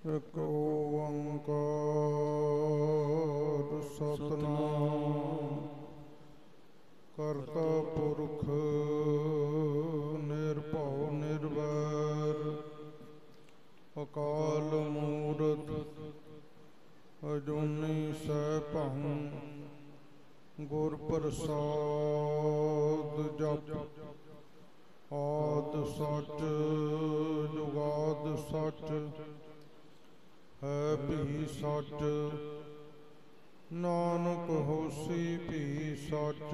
ਇੱਕ ਓੰਕਾਰ ਸਤਿਨਾਮ ਕਰਤਾ ਪੁਰਖ ਨਿਰਭਉ ਨਿਰਵੈਰ ਅਕਾਲ ਮੂਰਤ ਅਜੂਨੀ ਸੈਭੰ ਗੁਰ ਪ੍ਰਸਾਦ ਜਪ ਆਦਿ ਸਚ ਜੁਗਾਦ ਸਚ ਹੈ ਭੀ ਸਚ ਨਾਨਕ ਹੋਸੀ ਭੀ ਸਚ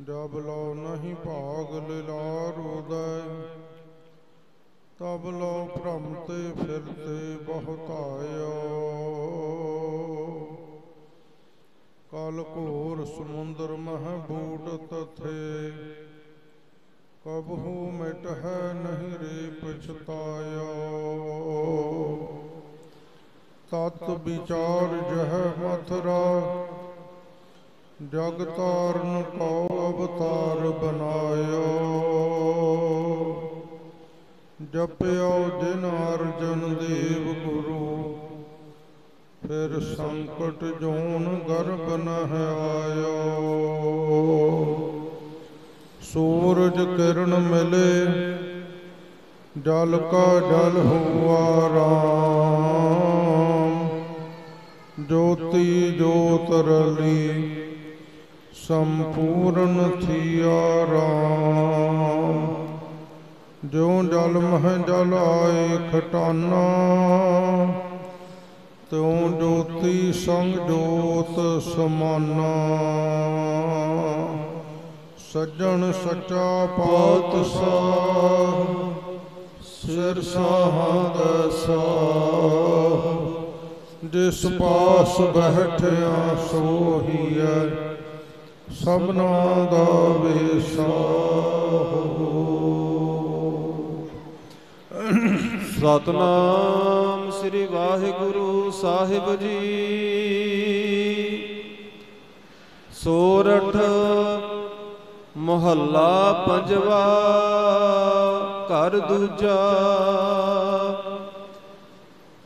ਜਬ ਲੋ ਨਹੀਂ ਭਾਗ ਲਿਲਾਰ ਉਦੈ ਤਬ ਲੋ ਭ੍ਰਮ ਤੇ ਫਿਰਤੇ ਬਹੁਤ ਆਇਓ ਕਲ ਘੋਰ ਸਮੁੰਦਰ ਮਹ ਬੂਟ ਤਥੇ ਕਬਹੂ ਮਿਟ ਹੈ ਨਹੀਂ ਰੇ ਪਛਤਾਇਓ ਤਤ ਵਿਚਾਰ ਜਹ ਮਥੁਰਾ ਜਗ ਤਾਰਨ ਕੋ ਅਵਤਾਰ ਬਨਾਇਓ ਜਪਿਓ ਜਿਨ ਅਰਜਨ ਦੇਵ ਗੁਰੂ ਫਿਰ ਸੰਕਟ ਜੋਨ ਗਰਭ ਨਹ ਆਇਓ ਸੂਰਜ ਕਿਰਨ ਮਿਲੇ ਜਲ ਕਾ ਜਲ ਹੁਆ ਰਾਮ ਜੋਤੀ ਜੋਤ ਰਲੀ ਸੰਪੂਰਨ ਥੀਆ ਰਾਮ ਜਿਉ ਜਲ ਮਹ ਜਲ ਆਏ ਖਟਾਨਾ ਤਿਉ ਜੋਤੀ ਸੰਗ ਜੋਤ ਸਮਾਨਾ ਸੱਜਣ ਸੱਚਾ ਪਾਤਸ਼ਾਹ ਸਿਰ ਸਾਹੰਦ ਸਾਹ ਜਿਸ ਪਾਸ ਬੈਠਿਆ ਸੋਹੀਐ ਸਭਨਾ ਦਾ ਵੇਸਾਹ ਸਤਨਾਮ ਸ੍ਰੀ ਵਾਹਿਗੁਰੂ ਸਾਹਿਬ ਜੀ। ਸੋਰਠ ਮੁਹੱਲਾ ਪੰਜਵਾ ਘਰ ਦੂਜਾ।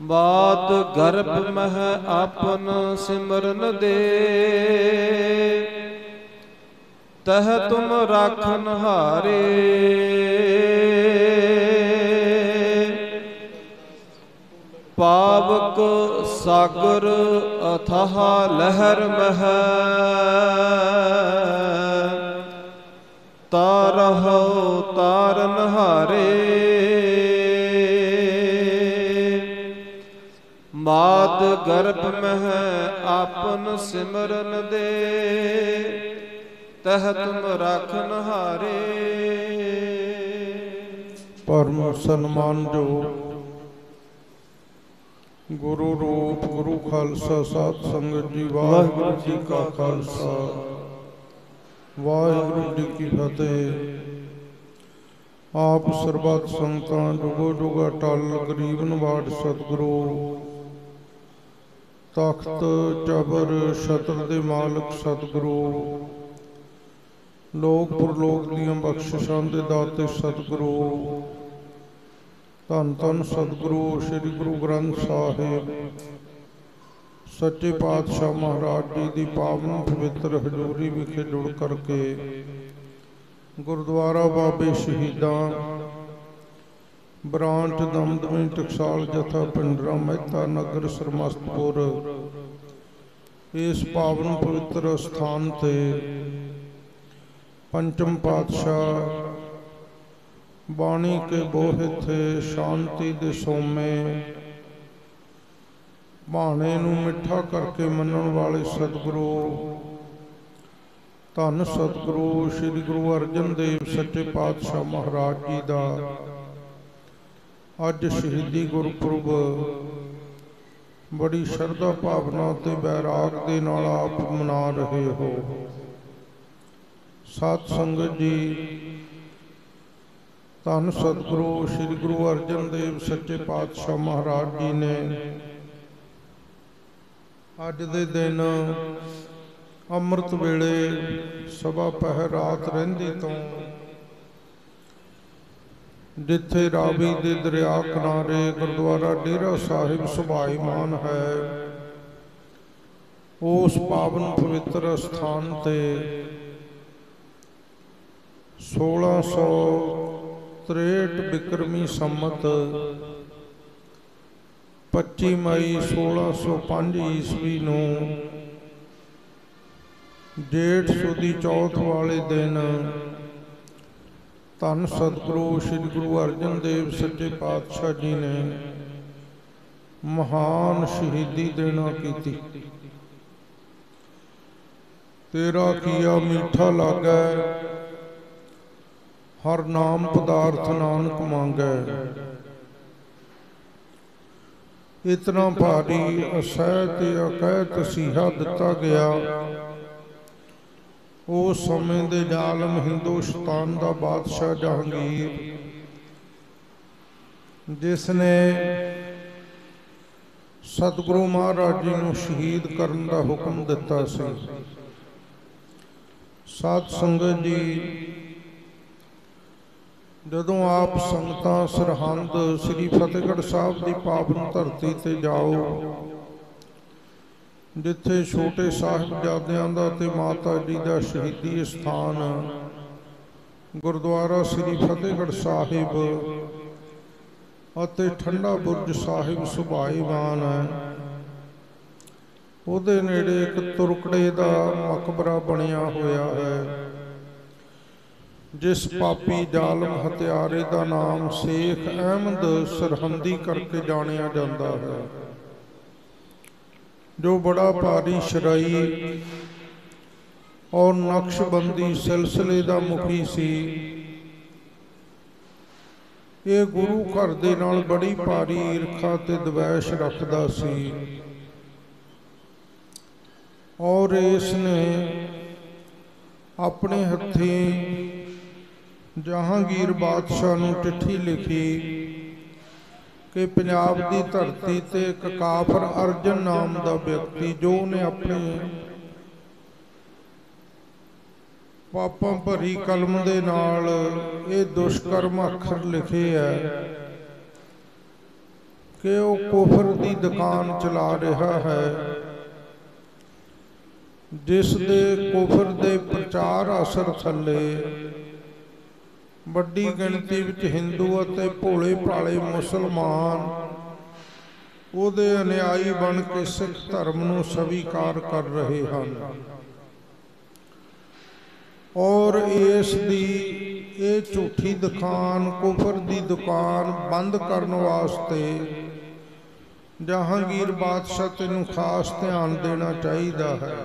ਬਾਤ ਗਰਭ ਮਹਿ ਆਪਨ ਸਿਮਰਨ ਦੇ ਤਹ ਤੁਮ ਰਾਖਨ ਹਾਰੇ ਪਾਵਕ ਸਾਗਰ ਅਥਾਹ ਲਹਿਰ ਮਹਿ ਤਾਰਹੁ ਤਾਰਨ ਹਾਰੇ ਮਾਤ ਗਰਭ ਮਹਿ ਆਪਨ ਸਿਮਰਨ ਦੇ ਤਹ ਤੁਮ ਰਾਖਨ ਹਾਰੇ। ਪਰਮ ਸਨਮਾਨ ਜੋ ਗੁਰੂ ਰੂਪ ਗੁਰੂ ਖਾਲਸਾ ਸਾਧ ਸੰਗਤ ਜੀ, ਵਾਹਿਗੁਰੂ ਜੀ ਕਾ ਖਾਲਸਾ ਵਾਹਿਗੁਰੂ ਜੀ ਕੀ ਫਤਿਹ। ਆਪ ਸਰਬੱਤ ਸੰਗਤਾਂ ਜੁਗੋ ਜੁਗ ਅਟਲ ਗਰੀਬ ਨਿਵਾਜ ਸਤਿਗੁਰੂ ਤਖਤ ਚਬਰ ਛਤਰ ਦੇ ਮਾਲਕ ਸਤਿਗੁਰੂ ਲੋਕ ਪਰਲੋਕ ਦੀਆਂ ਬਖਸ਼ਿਸ਼ਾਂ ਦੇ ਦਾਤੇ ਸਤਿਗੁਰੂ ਧੰਨ ਧੰਨ ਸਤਿਗੁਰੂ ਸ੍ਰੀ ਗੁਰੂ ਗ੍ਰੰਥ ਸਾਹਿਬ ਸੱਚੇ ਪਾਤਸ਼ਾਹ ਮਹਾਰਾਜ ਜੀ ਦੀ ਪਾਵਨ ਪਵਿੱਤਰ ਹਜ਼ੂਰੀ ਵਿਖੇ ਜੁੜ ਕਰਕੇ ਗੁਰਦੁਆਰਾ ਬਾਬੇ ਸ਼ਹੀਦਾਂ ਬ੍ਰਾਂਚ ਦਮਦਮੀ ਟਕਸਾਲ ਜਥਾ ਪਿੰਡਰਾ ਮਹਿਤਾ ਨਗਰ ਸਰਮਸਤਪੁਰ ਇਸ ਪਾਵਨ ਪਵਿੱਤਰ ਸਥਾਨ ਤੇ ਪੰਚਮ ਪਾਤਸ਼ਾਹ ਬਾਣੀ ਕੇ ਬੋਹਿ ਥੇ ਸ਼ਾਂਤੀ ਦੇ ਸੋਮੇ ਬਾਣੇ ਨੂੰ ਮਿੱਠਾ ਕਰਕੇ ਮੰਨਣ ਵਾਲੇ ਸਤਿਗੁਰੂ ਧੰਨ ਸਤਿਗੁਰੂ ਸ੍ਰੀ ਗੁਰੂ ਅਰਜਨ ਦੇਵ ਸੱਚੇ ਪਾਤਸ਼ਾਹ ਮਹਾਰਾਜ ਜੀ ਦਾ ਅੱਜ ਸ਼ਹੀਦੀ ਗੁਰਪੁਰਬ ਬੜੀ ਸ਼ਰਧਾ ਭਾਵਨਾ ਤੇ ਬੈਰਾਗ ਦੇ ਨਾਲ ਆਪ ਮਨਾ ਰਹੇ ਹੋ। ਸਾਧ ਸੰਗਤ ਜੀ, ਧੰਨ ਸਤਿਗੁਰੂ ਸ੍ਰੀ ਗੁਰੂ ਅਰਜਨ ਦੇਵ ਸੱਚੇ ਪਾਤਸ਼ਾਹ ਮਹਾਰਾਜ ਜੀ ਨੇ ਅੱਜ ਦੇ ਦਿਨ ਅੰਮ੍ਰਿਤ ਵੇਲੇ ਸਭਾ ਪਹਿਰ ਰਾਤ ਰਹਿੰਦੀ ਤੋਂ जिथे रावी दे दरिया किनारे गुरुद्वारा डेरा साहिब सुभाईमान है, उस पावन पवित्र स्थान ते 1663 बिक्रमी संमत 25 मई 1605 ईस्वी नूं जेठ सुदी चौथ वाले दिन धन सतगुरु श्री गुरु अर्जन देव सच्चे पातशाह जी ने महान शहीदी देना की। तेरा किया मीठा लागै, हर नाम पदार्थ नानक मांगै। इतना भारी असह ते अकह तसीहा दिता गया। उस समय दे जालम हिंदुस्तान का बादशाह जहांगीर, जिसने सतगुरु महाराज जी को शहीद करने का हुक्म दिता सी। साध संगत जी, जदों आप संगतां सरहंद श्री फतेहगढ़ साहब की पावन धरती ते जाओ, जिथे छोटे साहिबजादियां दा ते माता जी का शहीदी स्थान गुरुद्वारा श्री फतेहगढ़ साहिब अते ठंडा बुरज साहिब सुभाईमान है, उहदे नेड़े एक तुरकड़े का मकबरा बनिया होया है, जिस पापी जालम हत्यारे का नाम शेख अहमद सरहंदी करके जानिया जाता है, जो बड़ा भारी शराई और नक्शबंदी सिलसिले का मुखी सी। ये गुरु घर दे नाल बड़ी भारी ईरखा ते द्वेष रखदा सी और इसने अपने हथी जहांगीर बादशाह नूं चिट्ठी लिखी कि पंजाब की धरती ते एक काफर अर्जन नाम का व्यक्ति, जो ने अपने पापां भरी कलम दे नाल ये दुष्कर्म अखर लिखे है कि वो कुफर की दुकान चला रहा है, जिस दे कुफर दे प्रचार असर थले बड़ी गिणती विच हिंदू अते भोले भाले मुसलमान उहदे अनुयायी बन के सिख धर्म नूं स्वीकार कर रहे हैं और इस दी ये झूठी दुकान कुफर दी दुकान बंद करने वास्ते जहांगीर बादशाह तैनूं खास ध्यान देना चाहिए है,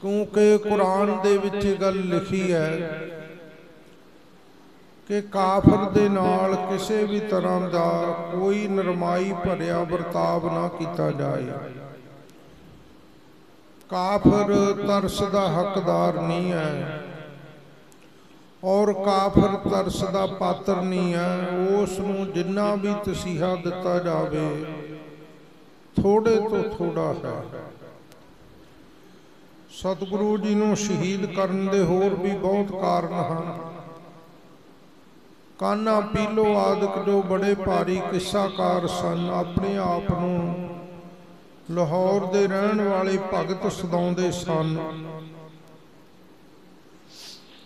क्योंकि कुरान दे विच गल लिखी है कि काफर दे नाल किसी भी तरह का कोई नरमाई भरिया बर्ताव ना किया जाए। काफर तरस का हकदार नहीं है और काफर तरस का पात्र नहीं है। उसनूं जिन्ना भी तसीहा दिता जाए थोड़े तो थोड़ा है। सतगुरु जी नूं शहीद करन दे होर भी बहुत कारण हैं। कान्हा पीलो आदि जो बड़े भारी किस्साकार सन, अपने आप नूं लाहौर दे रहण वाले भगत सदाउंदे सन।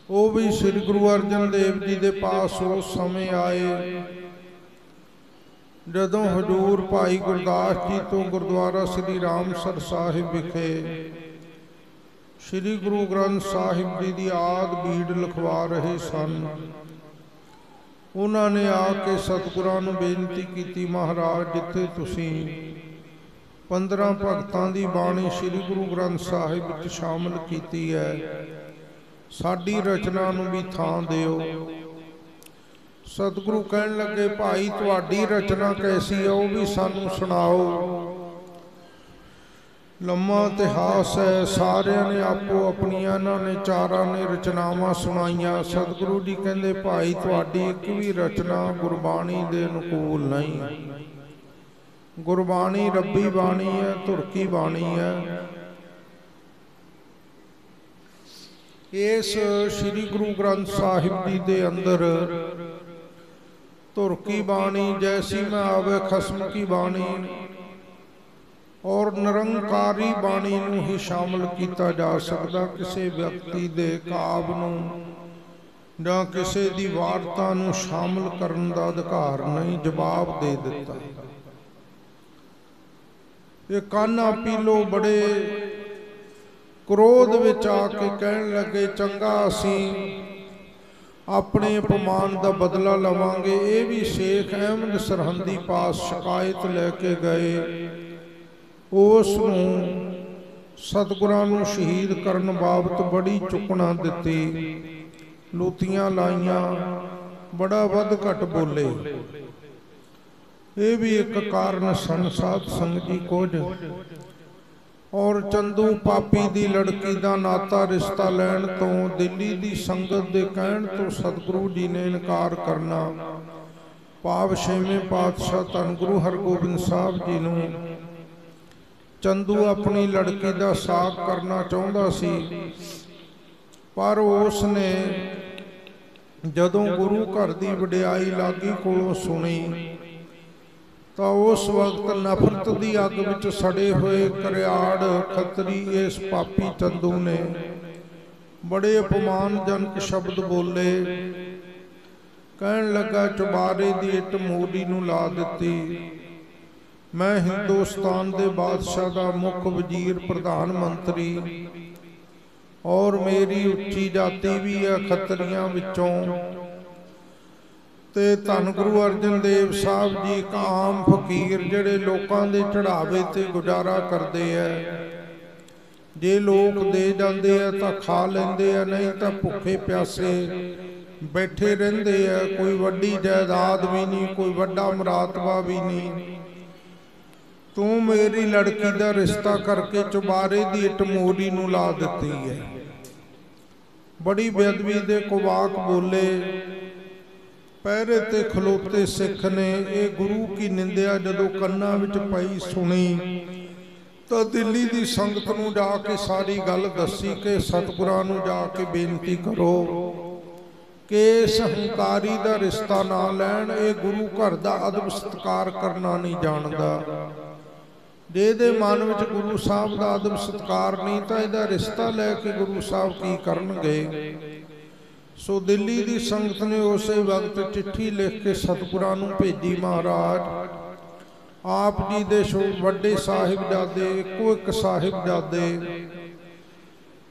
वो भी श्री गुरु अर्जन देव जी के पास उस समय आए जदों हजूर भाई गुरदास जी तो गुरुद्वारा श्री रामसर साहिब विखे श्री गुरु ग्रंथ साहिब जी की आद बीड़ लिखवा रहे सन। उन्होंने आके सतगुरां नूं बेनती की, महाराज जिथे तुसीं 15 भगतां दी बाणी श्री गुरु ग्रंथ साहिब विच शामिल की है, साडी रचना नूं भी थां दिओ। सतगुरु कहण लगे, भाई तुहाडी रचना कैसी है वह भी सानूं सुणाओ। लम्मा इतिहास है, सारे ने आपो अपनिया इन्होंने चारा ने रचनावां सुनाइया। सतगुरु जी कहते भाई तुहाडी एक भी रचना गुरबाणी दे अनुकूल नहीं। गुरबाणी रब्बी बाणी है, धुरकी बाणी है। इस श्री गुरु ग्रंथ साहिब जी के अंदर धुर की बाणी जैसी मैं आवे खसम की बाणी और निरंकारी बाणी नूं ही शामिल किया जा सकता। किसी व्यक्ति के काव्य नूं जां किसी दी वार्ता नूं शामिल करन दा अधिकार नहीं। जवाब दे दिता। ये कान्हा पीलो बड़े क्रोध विच आके कहन लगे, चंगा असीं अपने अपमान का बदला लवांगे। ये भी शेख अहमद सरहंदी पास शिकायत लैके गए। उस नूं सतगुरां नूं शहीद करन बाबत बड़ी चुकना दिती, लूतियां लाइयां, बड़ा वध घट बोले। ये भी एक कारण सन साध संगत जी कुछ। और चंदू पापी दी लड़की का नाता रिश्ता लैण तो दिल्ली दी संगत दे कहण तो सतगुरु जी ने इनकार करना। भाव छेवें पातशाह धन गुरु हरगोबिंद साहब जी नूं चंदू अपनी लड़की का साक करना चाहता सी, पर उसने जदों गुरु घर की वडियाई लागी कोलों सुनी तो उस वक्त नफरत की अग विच सड़े हुए करियाड़ खतरी इस पापी चंदू ने बड़े अपमानजनक शब्द बोले। कहन लगा, चुबारे की इट मूली नूं ला दिती। मैं हिंदुस्तान के बादशाह का मुख वजीर प्रधानमंत्री और मेरी उच्ची जाति भी है खतरियां विचों। ते धन गुरु अर्जन देव साहब जी एक आम फकीर जिहड़े लोकां दे चढ़ावे ते गुजारा करते हैं। जे लोग दे जाते हैं तो खा लेंदे हैं, नहीं तो भुखे प्यासे बैठे रहिंदे हैं। कोई वड्डी जायदाद भी नहीं, कोई वड्डा मरातबा भी नहीं। तू मेरी लड़की का रिश्ता करके चुबारे की इट मोरी नूं ला दिती है। बड़ी बेअदबी दे कुवाक बोले। पैरे ते खलोते सिख ने ये गुरु की निंदिया जदों कन्ना विच पई सुनी तो दिल्ली की संगत नूं जाके सारी गल दसी कि सतगुरां नूं जाके बेनती करो कि इस हंकारी का रिश्ता ना लैण। ये गुरु घर का अदब सत्कार करना नहीं जानता। जे दे मन विच गुरु साहब का अदब सत्कार नहीं तो इहदा रिश्ता लैके गुरु साहब की करनगे। सो दिल्ली की संगत ने उस वक्त चिट्ठी लिख के सतगुरां नूं भेजी। महाराज आप जी दे वड्डे साहिबजादे इको एक साहिबजादे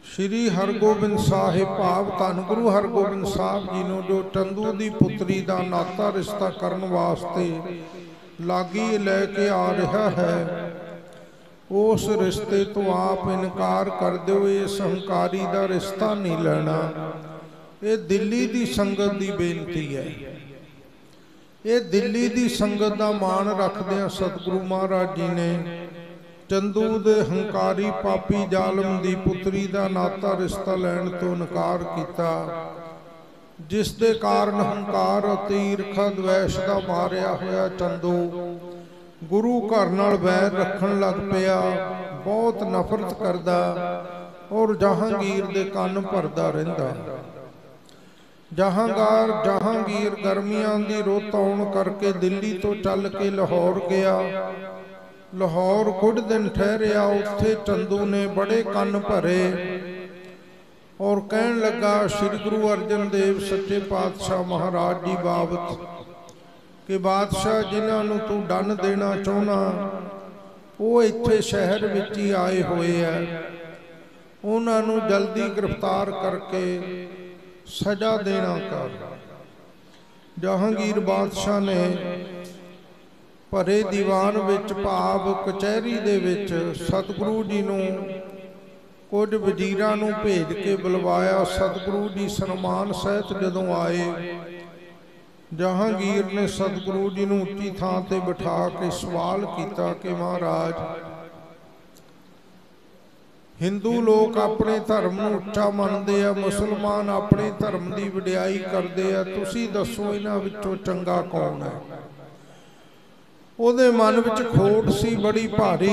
श्री हरगोबिंद साहिब भाव धन गुरु हरगोबिंद साहब जी नूं जो चंदू की पुत्री का नाता रिश्ता करन वास्ते लागी लैके आ रहा है, उस रिश्ते तो आप इनकार कर दो। इस हंकारी का रिश्ता नहीं लेना। ये दिल्ली की संगत की बेनती है। ये दिल्ली की संगत का मान रखदे सतगुरु महाराज जी ने चंदू दे हंकारी पापी जालम की पुत्री का नाता रिश्ता लैण तो इनकार किया, जिस दे कारण हंकार अते ईरखा द्वेष का मारिया होया चंदू गुरु घर नाल वैर रखन लग पिया। बहुत नफरत करदा और जहांगीर दे कन्न भरदा रहिंदा। जहांगीर गर्मियां की रुत आउण करके दिल्ली तो चल के लाहौर गया। लाहौर कुछ दिन ठहरिया। उत्थे चंदू ने बड़े कन्न भरे और कहन लगा, श्री गुरु अर्जन देव सच्चे पातशाह महाराज जी बाबत कि बादशाह जिन्हां नूं तू दंड देना चाहुंदा वो इत्थे शहर विच ही आए हुए है। उन्हां नूं जल्दी गिरफ्तार करके सजा देना कर। जहांगीर बादशाह ने भरे दीवान विच भाव कचहरी दे विच सतगुरु जी नूं कुछ वजीरां नूं भेज के बुलवाया। सतगुरु जी सन्मान सहित जदों आए, जहांगीर ने सतगुरु जी नूं उच्ची थां ते बिठा के सवाल किया कि महाराज हिंदू लोग अपने धर्म नूं उच्चा मनते हैं, मुसलमान अपने धर्म की वडियाई करते हैं, तुसीं दसो इन्हां विचों चंगा कौन है। ਉਹਦੇ ਮਨ ਵਿੱਚ ਖੋਟ ਸੀ ਬੜੀ ਭਾਰੀ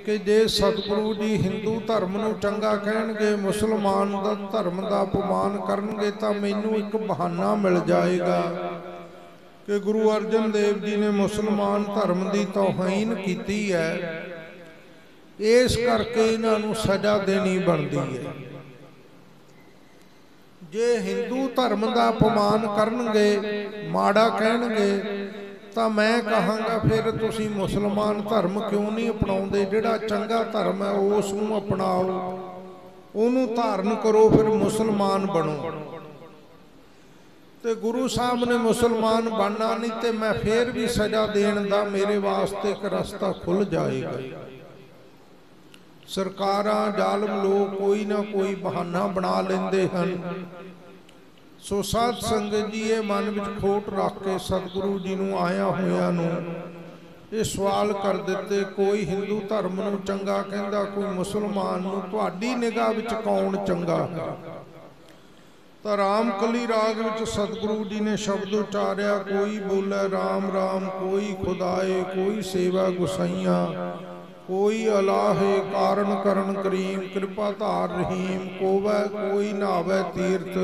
ਕਿ ਜੇ ਸਤਿਗੁਰੂ ਜੀ ਹਿੰਦੂ ਧਰਮ ਨੂੰ ਚੰਗਾ ਕਹਿਣਗੇ, ਮੁਸਲਮਾਨ ਦਾ ਧਰਮ ਦਾ ਅਪਮਾਨ ਕਰਨਗੇ ਤਾਂ ਮੈਨੂੰ ਇੱਕ ਬਹਾਨਾ ਮਿਲ ਜਾਏਗਾ ਕਿ ਗੁਰੂ ਅਰਜਨ ਦੇਵ ਜੀ ਨੇ ਮੁਸਲਮਾਨ ਧਰਮ ਦੀ ਤੌਹੀਨ ਕੀਤੀ ਹੈ, ਇਸ ਕਰਕੇ ਇਹਨਾਂ ਨੂੰ ਸਜ਼ਾ ਦੇਣੀ ਬਣਦੀ ਹੈ। ਜੇ ਹਿੰਦੂ ਧਰਮ ਦਾ ਅਪਮਾਨ ਕਰਨਗੇ, ਮਾੜਾ ਕਹਿਣਗੇ, ਤਾਂ ਮੈਂ ਕਹਾਂਗਾ ਫਿਰ ਤੁਸੀਂ ਮੁਸਲਮਾਨ ਧਰਮ ਕਿਉਂ ਨਹੀਂ ਅਪਣਾਉਂਦੇ? ਜਿਹੜਾ ਚੰਗਾ ਧਰਮ ਹੈ ਉਸ ਨੂੰ ਅਪਣਾਓ, ਉਹਨੂੰ ਧਾਰਨ ਕਰੋ, ਫਿਰ ਮੁਸਲਮਾਨ ਬਣੋ। ਤੇ ਗੁਰੂ ਸਾਹਿਬ ਨੇ ਮੁਸਲਮਾਨ ਬਣਨਾ ਨਹੀਂ, ਤੇ ਮੈਂ ਫਿਰ ਵੀ ਸਜ਼ਾ ਦੇਣ ਦਾ ਮੇਰੇ ਵਾਸਤੇ ਇੱਕ ਰਸਤਾ ਖੁੱਲ ਜਾਏਗਾ। ਸਰਕਾਰਾਂ, ਜ਼ਾਲਮ ਲੋਕ ਕੋਈ ਨਾ ਕੋਈ ਬਹਾਨਾ ਬਣਾ ਲੈਂਦੇ ਹਨ। ਸੋ ਸਾਧ ਸੰਗਤ ਜੀ, ਇਹ ਮਨ ਵਿੱਚ ਖੋਟ ਰੱਖ ਕੇ ਸਤਿਗੁਰੂ ਜੀ ਨੂੰ ਆਇਆ ਹੋਇਆਂ ਨੂੰ ਇਹ ਸਵਾਲ ਕਰ ਦਿੱਤੇ, ਕੋਈ ਹਿੰਦੂ ਧਰਮ ਨੂੰ ਚੰਗਾ ਕਹਿੰਦਾ, ਕੋਈ ਮੁਸਲਮਾਨ ਨੂੰ, ਤੁਹਾਡੀ ਨਿਗਾਹ ਵਿੱਚ ਕੌਣ ਚੰਗਾ ਹੈ? ਤਾਂ ਰਾਮਕਲੀ ਰਾਗ ਵਿੱਚ ਸਤਿਗੁਰੂ ਜੀ ਨੇ ਸ਼ਬਦ ਉਚਾਰਿਆ, ਕੋਈ ਬੋਲੇ ਰਾਮ ਰਾਮ, ਕੋਈ ਖੁਦਾਏ, ਕੋਈ ਸੇਵਾ ਗੁਸਾਈਆਂ, ਕੋਈ ਅਲਾਹੇ ਕਾਰਨ ਕਰਨ ਕਰੀਮ, ਕਿਰਪਾ ਧਾਰ ਰਹੀਮ, ਕੋਵੈ ਕੋਈ ਨਾਵੈ ਤੀਰਥ,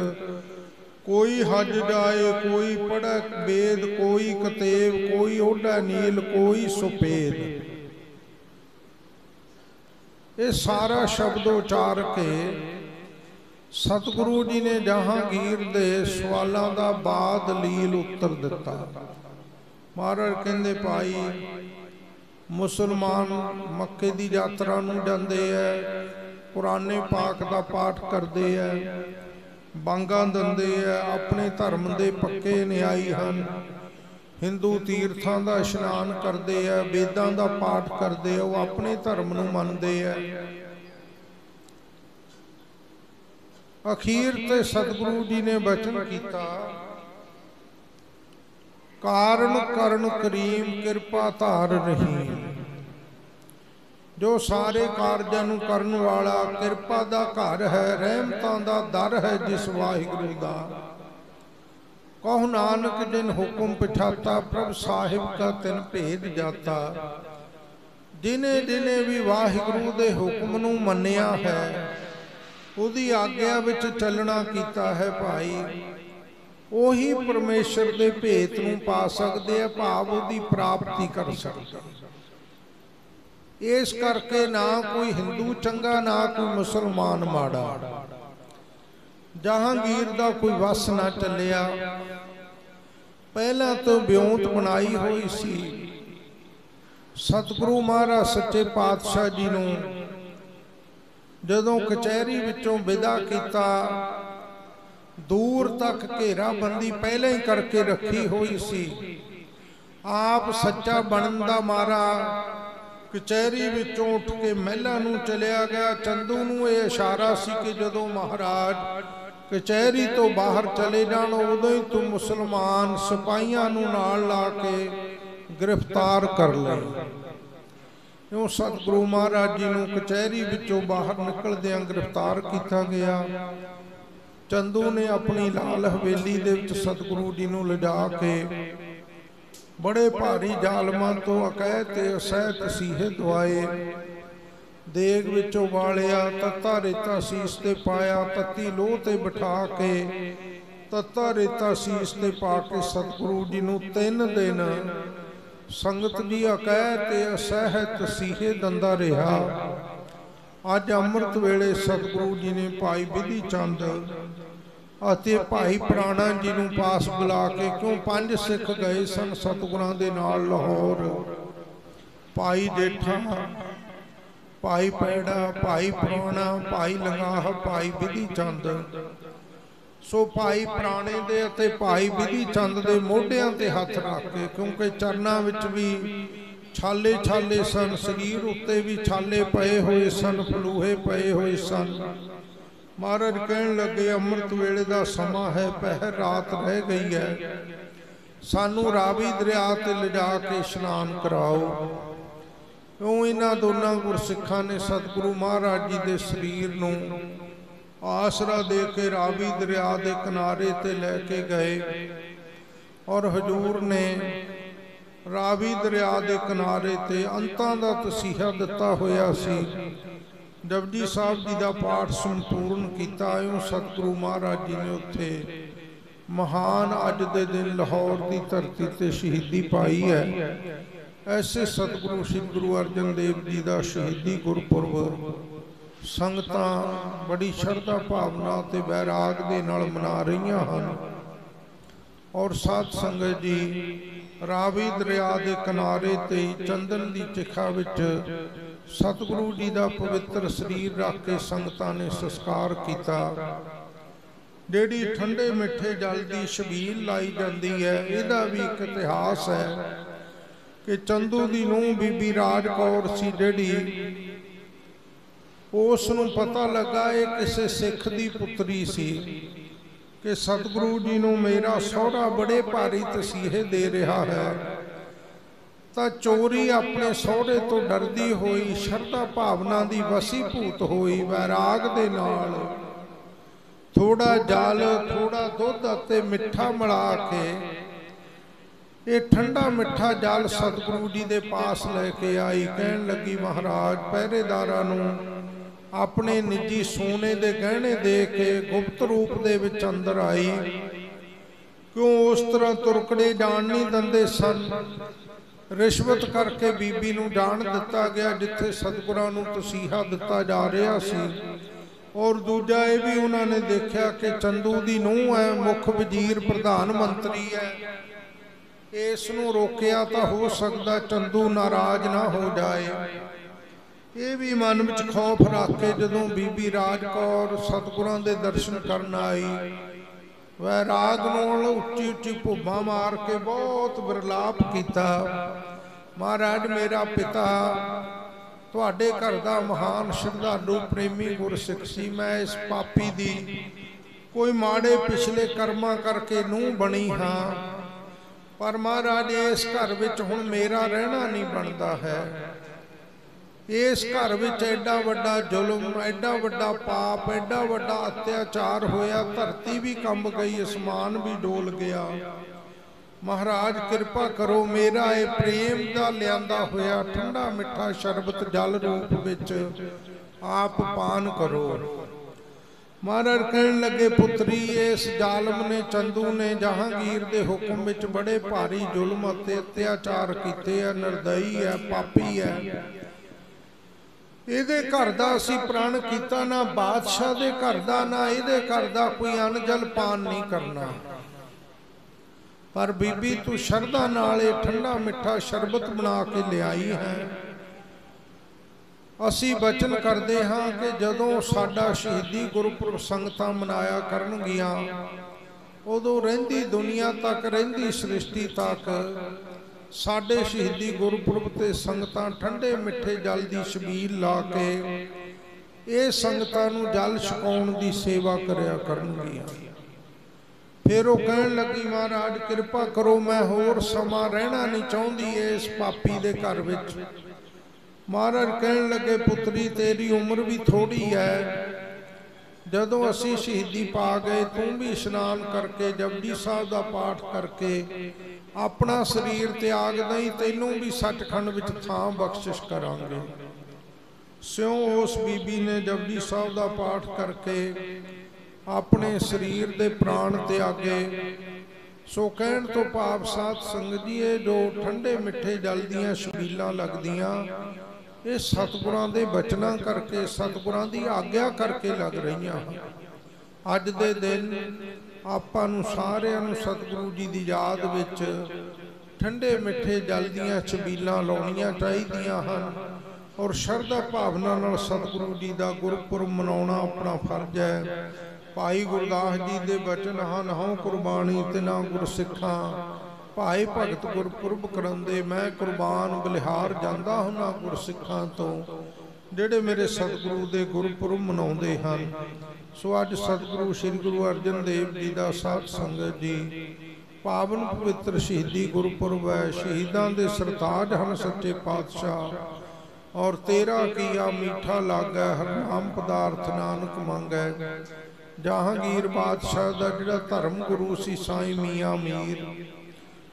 ਕੋਈ ਹਜ ਜਾਏ, ਕੋਈ ਪੜ੍ਹੈ ਵੇਦ, ਕੋਈ ਕਤੇਬ, ਕੋਈ ਓਢੈ ਨੀਲ, ਕੋਈ ਸੁਪੇਦ। ਇਹ ਸਾਰਾ ਸ਼ਬਦ ਉਚਾਰ ਕੇ ਸਤਿਗੁਰੂ ਜੀ ਨੇ ਜਹਾਂਗੀਰ ਦੇ ਸਵਾਲਾਂ ਦਾ ਬਾਦ ਲੀਲ ਉੱਤਰ ਦਿੱਤਾ। ਮਹਾਰਾਜ ਕਹਿੰਦੇ, ਭਾਈ ਮੁਸਲਮਾਨ ਮੱਕੇ ਦੀ ਯਾਤਰਾ ਨੂੰ ਜਾਂਦੇ ਐ, ਕੁਰਾਨੇ ਪਾਕ ਦਾ ਪਾਠ ਕਰਦੇ ਐ, ਬਾਂਗਾਂ ਦਿੰਦੇ ਐ, ਆਪਣੇ ਧਰਮ ਦੇ ਪੱਕੇ ਨਿਆਈ ਹਨ, ਹਿੰਦੂ ਤੀਰਥਾਂ ਦਾ ਇਸ਼ਨਾਨ ਕਰਦੇ ਐ, ਵੇਦਾਂ ਦਾ ਪਾਠ ਕਰਦੇ ਐ, ਉਹ ਆਪਣੇ ਧਰਮ ਨੂੰ ਮੰਨਦੇ ਐ। ਅਖੀਰ ਤੇ ਸਤਿਗੁਰੂ ਜੀ ਨੇ ਬਚਨ ਕੀਤਾ, ਕਾਰਨ ਕਰਨ ਕਰੀਮ, ਕਿਰਪਾ ਧਾਰ ਰਹੀਮ। ਜੋ ਸਾਰੇ ਕਾਰਜਾਂ ਨੂੰ ਕਰਨ ਵਾਲਾ, ਕਿਰਪਾ ਦਾ ਘਰ ਹੈ, ਰਹਿਮਤਾਂ ਦਾ ਦਰ ਹੈ ਜਿਸ ਵਾਹਿਗੁਰੂ ਦਾ। ਕਹੋ ਨਾਨਕ ਜਿਨ ਹੁਕਮ ਪਿਠਾਤਾ, ਪ੍ਰਭ ਸਾਹਿਬ ਕਾ ਤਿਨ ਭੇਦ ਜਾਤਾ। ਜਿਨੇ ਜਿਨੇ ਵੀ ਵਾਹਿਗੁਰੂ ਦੇ ਹੁਕਮ ਨੂੰ ਮੰਨਿਆ ਹੈ, ਉਹਦੀ ਆਗਿਆ ਵਿੱਚ ਚੱਲਣਾ ਕੀਤਾ ਹੈ, ਭਾਈ ਉਹੀ ਪਰਮੇਸ਼ਰ ਦੇ ਭੇਤ ਨੂੰ ਪਾ ਸਕਦੇ ਆ, ਭਾਵ ਉਹਦੀ ਪ੍ਰਾਪਤੀ ਕਰ ਸਕਦੇ। ਇਸ ਕਰਕੇ ਨਾ ਕੋਈ ਹਿੰਦੂ ਚੰਗਾ, ਨਾ ਕੋਈ ਮੁਸਲਮਾਨ ਮਾੜਾ। ਜਹਾਂਗੀਰ ਦਾ ਕੋਈ ਵਸ ਨਾ ਚੱਲਿਆ, ਪਹਿਲਾਂ ਤੋਂ ਵਿਉਂਤ ਬਣਾਈ ਹੋਈ ਸੀ। ਸਤਿਗੁਰੂ ਮਹਾਰਾਜ ਸੱਚੇ ਪਾਤਸ਼ਾਹ ਜੀ ਨੂੰ ਜਦੋਂ ਕਚਹਿਰੀ ਵਿੱਚੋਂ ਵਿਦਾ ਕੀਤਾ, ਦੂਰ ਤੱਕ ਘੇਰਾਬੰਦੀ ਪਹਿਲਾਂ ਹੀ ਕਰਕੇ ਰੱਖੀ ਹੋਈ ਸੀ। ਆਪ ਸੱਚਾ ਬਣਨ ਦਾ ਮਾਰਾ ਕਚਹਿਰੀ ਵਿੱਚੋਂ ਉੱਠ ਕੇ ਮਹਿਲਾਂ ਨੂੰ ਚਲਿਆ ਗਿਆ। ਚੰਦੂ ਨੂੰ ਇਹ ਇਸ਼ਾਰਾ ਸੀ ਕਿ ਜਦੋਂ ਮਹਾਰਾਜ ਕਚਹਿਰੀ ਤੋਂ ਬਾਹਰ ਚਲੇ ਜਾਣ, ਉਦੋਂ ਹੀ ਤੂੰ ਮੁਸਲਮਾਨ ਸਿਪਾਹੀਆਂ ਨੂੰ ਨਾਲ ਲਾ ਕੇ ਗ੍ਰਿਫਤਾਰ ਕਰ ਲੈ। ਇਉਂ ਸਤਿਗੁਰੂ ਮਹਾਰਾਜ ਜੀ ਨੂੰ ਕਚਹਿਰੀ ਵਿੱਚੋਂ ਬਾਹਰ ਨਿਕਲਦਿਆਂ ਗ੍ਰਿਫਤਾਰ ਕੀਤਾ ਗਿਆ। ਚੰਦੂ ਨੇ ਆਪਣੀ ਲਾਲ ਹਵੇਲੀ ਦੇ ਵਿੱਚ ਸਤਿਗੁਰੂ ਜੀ ਨੂੰ ਲਿਜਾ ਕੇ ਬੜੇ ਭਾਰੀ ਜ਼ਾਲਮਾਂ ਤੋਂ ਅਕਹਿ ਤੇ ਅਸਹਿ ਤਸੀਹੇ ਦਵਾਏ। ਦੇਗ ਵਿੱਚੋਂ ਵਾਲਿਆ, ਤੱਤਾ ਰੇਤਾ ਸੀਸ ਤੇ ਪਾਇਆ, ਤੱਤੀ ਲੋਹ ਤੇ ਬਿਠਾ ਕੇ ਤੱਤਾ ਰੇਤਾ ਸੀਸ ਤੇ ਪਾ ਕੇ ਸਤਿਗੁਰੂ ਜੀ ਨੂੰ 3 ਦਿਨ ਸੰਗਤ ਦੀ ਅਕਹਿ ਤੇ ਅਸਹਿ ਤਸੀਹੇ ਦਿੰਦਾ ਰਿਹਾ। ਅੱਜ ਅੰਮ੍ਰਿਤ ਵੇਲੇ ਸਤਿਗੁਰੂ ਜੀ ਨੇ ਭਾਈ ਵਿਧੀ ਚੰਦ ਅਤੇ ਭਾਈ ਪ੍ਰਾਣਾ ਜੀ ਨੂੰ ਪਾਸ ਬੁਲਾ ਕੇ, ਕਿਉਂ 5 ਸਿੱਖ ਗਏ ਸਨ ਸਤਿਗੁਰਾਂ ਦੇ ਨਾਲ ਲਾਹੌਰ, ਭਾਈ ਜੇਠਾ, ਭਾਈ ਪੈੜਾ, ਭਾਈ ਪ੍ਰਾਣਾ, ਭਾਈ ਲੰਗਾਹ, ਭਾਈ ਵਿਧੀ ਚੰਦ। ਸੋ ਭਾਈ ਪ੍ਰਾਣੇ ਦੇ ਅਤੇ ਭਾਈ ਵਿਧੀ ਚੰਦ ਦੇ ਮੋਢਿਆਂ ਤੇ ਹੱਥ ਰੱਖ ਕੇ, ਕਿਉਂਕਿ ਚਰਨਾਂ ਵਿੱਚ ਵੀ ਛਾਲੇ ਛਾਲੇ ਸਨ, ਸਰੀਰ ਉੱਤੇ ਵੀ ਛਾਲੇ ਪਏ ਹੋਏ ਸਨ, ਫਲੂਹੇ ਪਏ ਹੋਏ ਸਨ। ਮਹਾਰਾਜ ਕਹਿਣ ਲੱਗੇ, ਅੰਮ੍ਰਿਤ ਵੇਲੇ ਦਾ ਸਮਾਂ ਹੈ, ਪਹਿਰ ਰਾਤ ਰਹਿ ਗਈ ਹੈ, ਸਾਨੂੰ ਰਾਵੀ ਦਰਿਆ ਤੇ ਲਿਜਾ ਕੇ ਇਸ਼ਨਾਨ ਕਰਾਓ। ਇਉਂ ਇਹਨਾਂ ਦੋਨਾਂ ਗੁਰਸਿੱਖਾਂ ਨੇ ਸਤਿਗੁਰੂ ਮਹਾਰਾਜ ਜੀ ਦੇ ਸਰੀਰ ਨੂੰ ਆਸਰਾ ਦੇ ਕੇ ਰਾਵੀ ਦਰਿਆ ਦੇ ਕਿਨਾਰੇ ਤੇ ਲੈ ਕੇ ਗਏ ਔਰ ਹਜ਼ੂਰ ਨੇ ਰਾਵੀ ਦਰਿਆ ਦੇ ਕਿਨਾਰੇ ਤੇ ਅੰਤਾਂ ਦਾ ਤਸੀਹਾ ਦਿੱਤਾ ਹੋਇਆ ਸੀ। ਜਪਜੀ ਸਾਹਿਬ ਜੀ ਦਾ ਪਾਠ ਸੰਪੂਰਨ ਕੀਤਾ। ਇਉਂ ਸਤਿਗੁਰੂ ਮਹਾਰਾਜ ਜੀ ਨੇ ਉੱਥੇ ਮਹਾਨ ਅੱਜ ਦੇ ਦਿਨ ਲਾਹੌਰ ਦੀ ਧਰਤੀ ਤੇ ਸ਼ਹੀਦੀ ਪਾਈ ਹੈ। ਐਸੇ ਸਤਿਗੁਰੂ ਸ੍ਰੀ ਗੁਰੂ ਅਰਜਨ ਦੇਵ ਜੀ ਦਾ ਸ਼ਹੀਦੀ ਗੁਰਪੁਰਬ ਸੰਗਤਾਂ ਬੜੀ ਸ਼ਰਧਾ ਭਾਵਨਾ ਤੇ ਵੈਰਾਗ ਦੇ ਨਾਲ ਮਨਾ ਰਹੀਆਂ ਹਨ। ਔਰ ਸਾਧ ਸੰਗਤ ਜੀ ਰਾਵੀ ਦਰਿਆ ਦੇ ਕਿਨਾਰੇ ਤੇ ਚੰਦਨ ਦੀ ਚਿਖਾ ਵਿੱਚ ਸਤਿਗੁਰੂ ਜੀ ਦਾ ਪਵਿੱਤਰ ਸਰੀਰ ਰੱਖ ਕੇ ਸੰਗਤਾਂ ਨੇ ਸੰਸਕਾਰ ਕੀਤਾ। ਜਿਹੜੀ ਠੰਡੇ ਮਿੱਠੇ ਜਲ ਦੀ ਛਬੀਲ ਲਾਈ ਜਾਂਦੀ ਹੈ, ਇਹਦਾ ਵੀ ਇੱਕ ਇਤਿਹਾਸ ਹੈ ਕਿ ਚੰਦੂ ਦੀ ਨੂੰਹ ਬੀਬੀ ਰਾਜ ਕੌਰ ਸੀ, ਜਿਹੜੀ ਉਸ ਨੂੰ ਪਤਾ ਲੱਗਾ ਇਹ ਕਿਸੇ ਸਿੱਖ ਦੀ ਪੁੱਤਰੀ ਸੀ ਕਿ ਸਤਿਗੁਰੂ ਜੀ ਨੂੰ ਮੇਰਾ ਸਹੁਰਾ ਬੜੇ ਭਾਰੀ ਤਸੀਹੇ ਦੇ ਰਿਹਾ ਹੈ। ਤਾਂ ਚੋਰੀ ਆਪਣੇ ਸਹੁਰੇ ਤੋਂ ਡਰਦੀ ਹੋਈ ਸ਼ਰਧਾ ਭਾਵਨਾ ਦੀ ਵਸੀਭੂਤ ਹੋਈ ਵੈਰਾਗ ਦੇ ਨਾਲ ਥੋੜਾ ਜਲ, ਥੋੜਾ ਦੁੱਧ ਅਤੇ ਮਿੱਠਾ ਮਿਲਾ ਕੇ ਇਹ ਠੰਡਾ ਮਿੱਠਾ ਜਲ ਸਤਿਗੁਰੂ ਜੀ ਦੇ ਪਾਸ ਲੈ ਕੇ ਆਈ। ਕਹਿਣ ਲੱਗੀ, ਮਹਾਰਾਜ ਪਹਿਰੇਦਾਰਾਂ ਨੂੰ ਆਪਣੇ ਨਿੱਜੀ ਸੋਨੇ ਦੇ ਗਹਿਣੇ ਦੇ ਕੇ ਗੁਪਤ ਰੂਪ ਦੇ ਵਿੱਚ ਅੰਦਰ ਆਈ। ਕਿਉਂ ਉਸ ਤਰ੍ਹਾਂ ਤੁਰਕੜੇ ਜਾਣ ਨਹੀਂ ਦਿੰਦੇ ਸਨ। ਰਿਸ਼ਵਤ ਕਰਕੇ ਬੀਬੀ ਨੂੰ ਜਾਣ ਦਿੱਤਾ ਗਿਆ ਜਿੱਥੇ ਸਤਿਗੁਰਾਂ ਨੂੰ ਤਸੀਹਾ ਦਿੱਤਾ ਜਾ ਰਿਹਾ ਸੀ। ਔਰ ਦੂਜਾ ਇਹ ਵੀ ਉਹਨਾਂ ਨੇ ਦੇਖਿਆ ਕਿ ਚੰਦੂ ਦੀ ਨੂੰਹ ਹੈ, ਮੁੱਖ ਵਜ਼ੀਰ ਪ੍ਰਧਾਨ ਮੰਤਰੀ ਹੈ, ਇਸ ਨੂੰ ਰੋਕਿਆ ਤਾਂ ਹੋ ਸਕਦਾ ਚੰਦੂ ਨਾਰਾਜ਼ ਨਾ ਹੋ ਜਾਏ। ਇਹ ਵੀ ਮਨ ਵਿੱਚ ਖੌਫ ਰੱਖ ਕੇ ਜਦੋਂ ਬੀਬੀ ਰਾਜ ਕੌਰ ਸਤਿਗੁਰਾਂ ਦੇ ਦਰਸ਼ਨ ਕਰਨ ਆਈ, ਵੈਰਾਗ ਨਾਲ ਉੱਚੀ ਉੱਚੀ ਭੁੱਬਾਂ ਮਾਰ ਕੇ ਬਹੁਤ ਵਿਰਲਾਪ ਕੀਤਾ। ਮਹਾਰਾਜ ਮੇਰਾ ਪਿਤਾ ਤੁਹਾਡੇ ਘਰ ਦਾ ਮਹਾਨ ਸ਼ਰਧਾਲੂ ਪ੍ਰੇਮੀ ਗੁਰਸਿੱਖ ਸੀ। ਮੈਂ ਇਸ ਪਾਪੀ ਦੀ ਕੋਈ ਮਾੜੇ ਪਿਛਲੇ ਕਰਮਾਂ ਕਰਕੇ ਨੂੰਹ ਬਣੀ ਹਾਂ, ਪਰ ਮਹਾਰਾਜ ਇਸ ਘਰ ਵਿੱਚ ਹੁਣ ਮੇਰਾ ਰਹਿਣਾ ਨਹੀਂ ਬਣਦਾ ਹੈ। ਇਸ ਘਰ ਵਿੱਚ ਐਡਾ ਵੱਡਾ ਜ਼ੁਲਮ, ਐਡਾ ਵੱਡਾ ਪਾਪ, ਐਡਾ ਵੱਡਾ ਅਤਿਆਚਾਰ ਹੋਇਆ, ਧਰਤੀ ਵੀ ਕੰਬ ਗਈ, ਅਸਮਾਨ ਵੀ ਡੋਲ ਗਿਆ। ਮਹਾਰਾਜ ਕਿਰਪਾ ਕਰੋ, ਮੇਰਾ ਇਹ ਪ੍ਰੇਮ ਦਾ ਲਿਆਂਦਾ ਹੋਇਆ ਠੰਡਾ ਮਿੱਠਾ ਸ਼ਰਬਤ ਜਲ ਰੂਪ ਵਿੱਚ ਆਪ ਪਾਨ ਕਰੋ। ਮਹਾਰਾਜ ਕਹਿਣ ਲੱਗੇ, ਪੁੱਤਰੀ ਇਸ ਜ਼ਾਲਮ ਨੇ, ਚੰਦੂ ਨੇ ਜਹਾਂਗੀਰ ਦੇ ਹੁਕਮ ਵਿੱਚ ਬੜੇ ਭਾਰੀ ਜ਼ੁਲਮ ਅਤੇ ਅਤਿਆਚਾਰ ਕੀਤੇ ਆ, ਨਿਰਦਈ ਹੈ, ਪਾਪੀ ਹੈ। ਇਹਦੇ ਘਰ ਦਾ ਅਸੀਂ ਪ੍ਰਣ ਕੀਤਾ, ਨਾ ਬਾਦਸ਼ਾਹ ਦੇ ਘਰ ਦਾ, ਨਾ ਇਹਦੇ ਘਰ ਦਾ ਕੋਈ ਅੰਨ ਜਲ ਪਾਨ ਨਹੀਂ ਕਰਨਾ। ਪਰ ਬੀਬੀ ਤੂੰ ਸ਼ਰਧਾ ਨਾਲ ਇਹ ਠੰਡਾ ਮਿੱਠਾ ਸ਼ਰਬਤ ਬਣਾ ਕੇ ਲਿਆਈ ਹੈ। ਅਸੀਂ ਬਚਨ ਕਰਦੇ ਹਾਂ ਕਿ ਜਦੋਂ ਸਾਡਾ ਸ਼ਹੀਦੀ ਗੁਰਪੁਰਬ ਸੰਗਤਾਂ ਮਨਾਇਆ ਕਰਨਗੀਆਂ, ਉਦੋਂ ਰਹਿੰਦੀ ਦੁਨੀਆ ਤੱਕ, ਰਹਿੰਦੀ ਸ੍ਰਿਸ਼ਟੀ ਤੱਕ ਸਾਡੇ ਸ਼ਹੀਦੀ ਗੁਰਪੁਰਬ ਤੇ ਸੰਗਤਾਂ ਠੰਡੇ ਮਿੱਠੇ ਜਲ ਦੀ ਛਬੀਲ ਲਾ ਕੇ ਇਹ ਸੰਗਤਾਂ ਨੂੰ ਜਲ ਛਕਾਉਣ ਦੀ ਸੇਵਾ ਕਰਿਆ ਕਰਨਗੀਆਂ। ਫਿਰ ਉਹ ਕਹਿਣ ਲੱਗੀ, ਮਹਾਰਾਜ ਕਿਰਪਾ ਕਰੋ, ਮੈਂ ਹੋਰ ਸਮਾਂ ਰਹਿਣਾ ਨਹੀਂ ਚਾਹੁੰਦੀ ਇਸ ਪਾਪੀ ਦੇ ਘਰ ਵਿੱਚ। ਮਹਾਰਾਜ ਕਹਿਣ ਲੱਗੇ, ਪੁੱਤਰੀ ਤੇਰੀ ਉਮਰ ਵੀ ਥੋੜੀ ਹੈ, ਜਦੋਂ ਅਸੀਂ ਸ਼ਹੀਦੀ ਪਾ ਗਏ ਤੂੰ ਵੀ ਇਸ਼ਨਾਨ ਕਰਕੇ ਜਪਜੀ ਸਾਹਿਬ ਦਾ ਪਾਠ ਕਰਕੇ ਆਪਣਾ ਸਰੀਰ ਤਿਆਗ ਦਈ, ਤੈਨੂੰ ਵੀ ਸੱਚਖੰਡ ਵਿੱਚ ਥਾਂ ਬਖਸ਼ਿਸ਼ ਕਰਾਂਗੇ। ਸਿਉਂ ਉਸ ਬੀਬੀ ਨੇ ਜਪਜੀ ਸਾਹਿਬ ਦਾ ਪਾਠ ਕਰਕੇ ਆਪਣੇ ਸਰੀਰ ਦੇ ਪ੍ਰਾਣ ਤਿਆਗੇ। ਸੋ ਕਹਿਣ ਤੋਂ ਭਾਵ ਸਾਧ ਸੰਗਤ ਜੀ, ਇਹ ਜੋ ਠੰਡੇ ਮਿੱਠੇ ਜਲ ਦੀਆਂ ਛਬੀਲਾਂ ਲੱਗਦੀਆਂ, ਇਹ ਸਤਿਗੁਰਾਂ ਦੇ ਬਚਨਾਂ ਕਰਕੇ, ਸਤਿਗੁਰਾਂ ਦੀ ਆਗਿਆ ਕਰਕੇ ਲੱਗ ਰਹੀਆਂ ਹਨ। ਅੱਜ ਦੇ ਦਿਨ ਆਪਾਂ ਨੂੰ ਸਾਰਿਆਂ ਨੂੰ ਸਤਿਗੁਰੂ ਜੀ ਦੀ ਯਾਦ ਵਿੱਚ ਠੰਡੇ ਮਿੱਠੇ ਜਲ ਦੀਆਂ ਛਬੀਲਾਂ ਲਾਉਣੀਆਂ ਚਾਹੀਦੀਆਂ ਹਨ। ਔਰ ਸ਼ਰਧਾ ਭਾਵਨਾ ਨਾਲ ਸਤਿਗੁਰੂ ਜੀ ਦਾ ਗੁਰਪੁਰਬ ਮਨਾਉਣਾ ਆਪਣਾ ਫਰਜ਼ ਹੈ। ਭਾਈ ਗੁਰਦਾਸ ਜੀ ਦੇ ਬਚਨ ਹਨ, ਹਉ ਕੁਰਬਾਨੀ ਤਿਨਾ ਗੁਰਸਿੱਖਾਂ, ਭਾਈ ਭਗਤ ਗੁਰਪੁਰਬ ਕਰਾਉਂਦੇ, ਮੈਂ ਕੁਰਬਾਨ ਬਲਿਹਾਰ ਜਾਂਦਾ ਹੁੰਨਾ ਗੁਰਸਿੱਖਾਂ ਤੋਂ, ਜਿਹੜੇ ਮੇਰੇ ਸਤਿਗੁਰੂ ਦੇ ਗੁਰਪੁਰਬ ਮਨਾਉਂਦੇ ਹਨ। ਸੋ ਅੱਜ ਸਤਿਗੁਰੂ ਸ੍ਰੀ ਗੁਰੂ ਅਰਜਨ ਦੇਵ ਜੀ ਦਾ ਸਾਧ ਸੰਗਤ ਜੀ ਪਾਵਨ ਪਵਿੱਤਰ ਸ਼ਹੀਦੀ ਗੁਰਪੁਰਬ ਹੈ। ਸ਼ਹੀਦਾਂ ਦੇ ਸਰਤਾਜ ਹਨ ਸੱਚੇ ਪਾਤਸ਼ਾਹ। ਔਰ ਤੇਰਾ ਕੀਆ ਮੀਠਾ ਲਾਗੈ, ਹਰ ਨਾਮ ਪਦਾਰਥ ਨਾਨਕ ਮੰਗੈ। ਜਹਾਂਗੀਰ ਬਾਦਸ਼ਾਹ ਦਾ ਜਿਹੜਾ ਧਰਮ ਗੁਰੂ ਸੀ ਸਾਈਂ ਮੀਆਂ ਮੀਰ,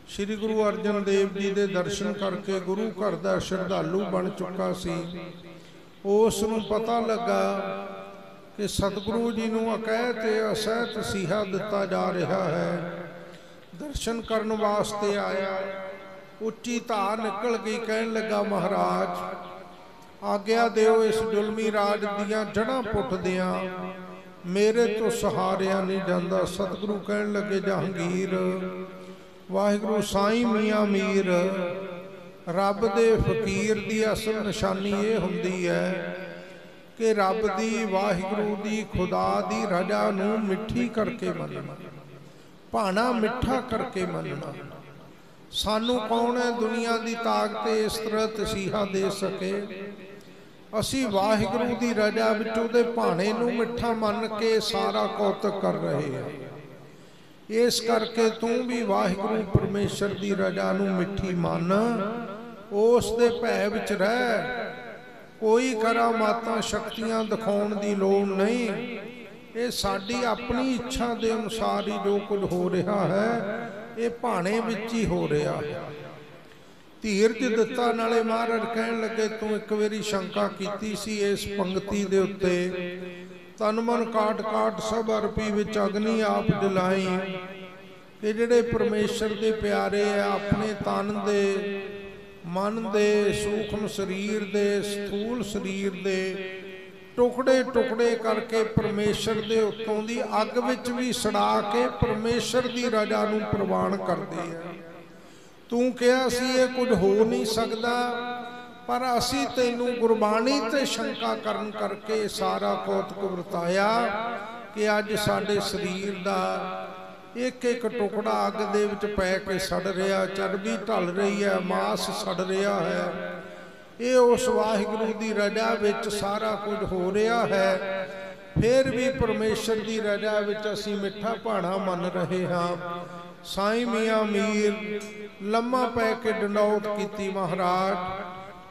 श्री गुरु अर्जन देव जी के दर्शन करके गुरु घर का श्रद्धालु बन चुका सी। उस नूं पता लगा कि सतगुरु जी नूं अकैत असैत सीहा दिता जा रहा है। दर्शन करने वास्ते आया, उच्ची धार निकल गई। कहन लगा महाराज आग्ञा दिओ, इस जुलमी राज दियां जड़ां पुटदियां मेरे तो सहारिया नहीं जाता। सतगुरु कहन लगे जहांगीर वाहिगुरु साईं मियाँ मीर रब दे फकीर दी असल निशानी ये हुंदी है कि रब दी वाहिगुरु दी खुदा दी रजा नूं मिठी करके मनना, भाना मिठा करके मनना। सानू कौन है दुनिया की ताकत इस तरह तसीहा दे सके। असी वाहिगुरु की रजा विच उहदे भाणे नूं मिठा मन के सारा कौतक कर रहे हैं। इस करके तू भी वाहिगुरु परमेश्वर की रजा नूं मिठी मन, उस दे भै विच रह। कोई करामातां शक्तियां दिखाउण दी लोड़ नहीं। ये साडी अपनी इच्छा के अनुसार ही जो कुछ हो रहा है ये भाणे विच ही हो रहा है। धीरज दिता नाले महाराज कहन लगे तू एक बारी शंका कीती सी इस पंक्ति दे उत्ते, तन मन काट काट सब अरपी विच अग्नि आप जलाई। कि जिहड़े परमेश्वर दे प्यारे है अपने तन दे मन दे सूक्ष्म शरीर दे स्थूल शरीर दे टुकड़े टुकड़े करके परमेश्वर दे उत्तों दी अग विच भी सड़ा के परमेश्वर दी रजा नूं प्रवान करदे है। तू कहा सी ये कुछ हो नहीं सकता, पर असी तैनूं गुरबाणी ते शंका करन करके सारा कौतक वरताया कि अज साडे शरीर दा एक एक टुकड़ा अग दे विच पै के सड़ रहा, चर्बी ढल रही है, मांस सड़ रहा है। ये उस वाहिगुरु की रजा विच सारा कुछ हो रहा है। फिर भी परमेश्वर की रजा विच असी मिठा भाणा मन रहे हाँ। साईं मियाँ मीर लम्मा पै के डंडौत कीती महाराज,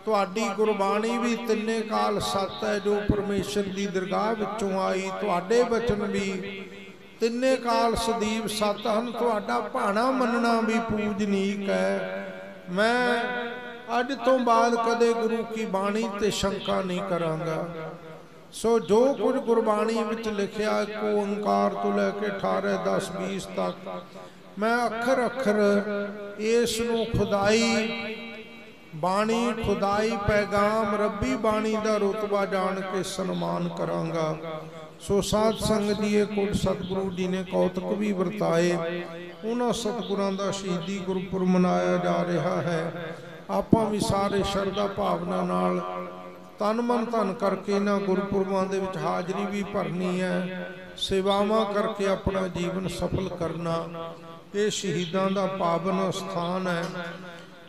तुहाडी गुरबाणी भी तिन्ने काल सत है जो परमेश्वर की दरगाह विचों आई। तुहाडे वचन भी तिन्ने काल सदीव सत हन। तुहाडा भाणा मनना भी पूजनीक है। मैं अज तो बाद कदे गुरु की बाणी ते शंका नहीं करांगा। सो जो कुछ गुरबाणी विच लिखिया को ओंकार तो लैके 18, 10, 20 तक मैं अखर अखर इस नूं खुदाई बाणी खुदाई पैगाम रब्बी बाणी का रुतबा जान के सन्मान करांगा। सो साध संगत जी कुल सतगुरु जी ने कौतक भी वरताए। उन्होंने सतगुरां दा शहीदी गुरपुरब मनाया जा रहा है। आपां भी सारे शरधा भावना नाल तन मन धन करके इन्हां गुरपुरबां दे विच हाजरी भी भरनी है, सेवावां करके अपना जीवन सफल करना। ये शहीदां दा पावन स्थान है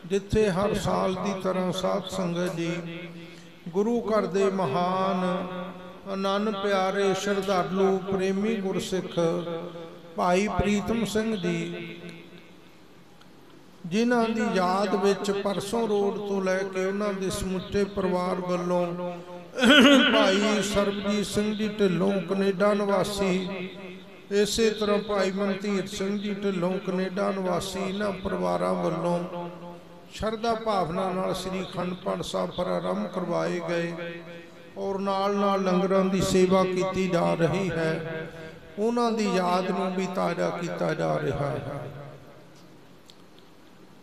जिथे हर साल की तरह साध संगत जी गुरु घर दे महान अनन प्यारे श्रद्धालु प्रेमी गुरसिख भाई प्रीतम सिंह जी जिन्हां दी याद विच परसों रोड तो लैके उन्हां दे समुचे परिवार वालों भाई सरबजीत सिंह जी ढिल्लों कनेडा निवासी, इस तरह भाई मनधीर सिंह जी ढिल्लों कनेडा निवासी, इन्हां परिवारां वालों शरधा भावना नाल श्री अखंड पाठ साहब प्रारंभ करवाए गए और नाल नाल लंगरां दी सेवा की जा रही है। उन्हां दी याद नूं भी ताज़ा किया जा रहा है।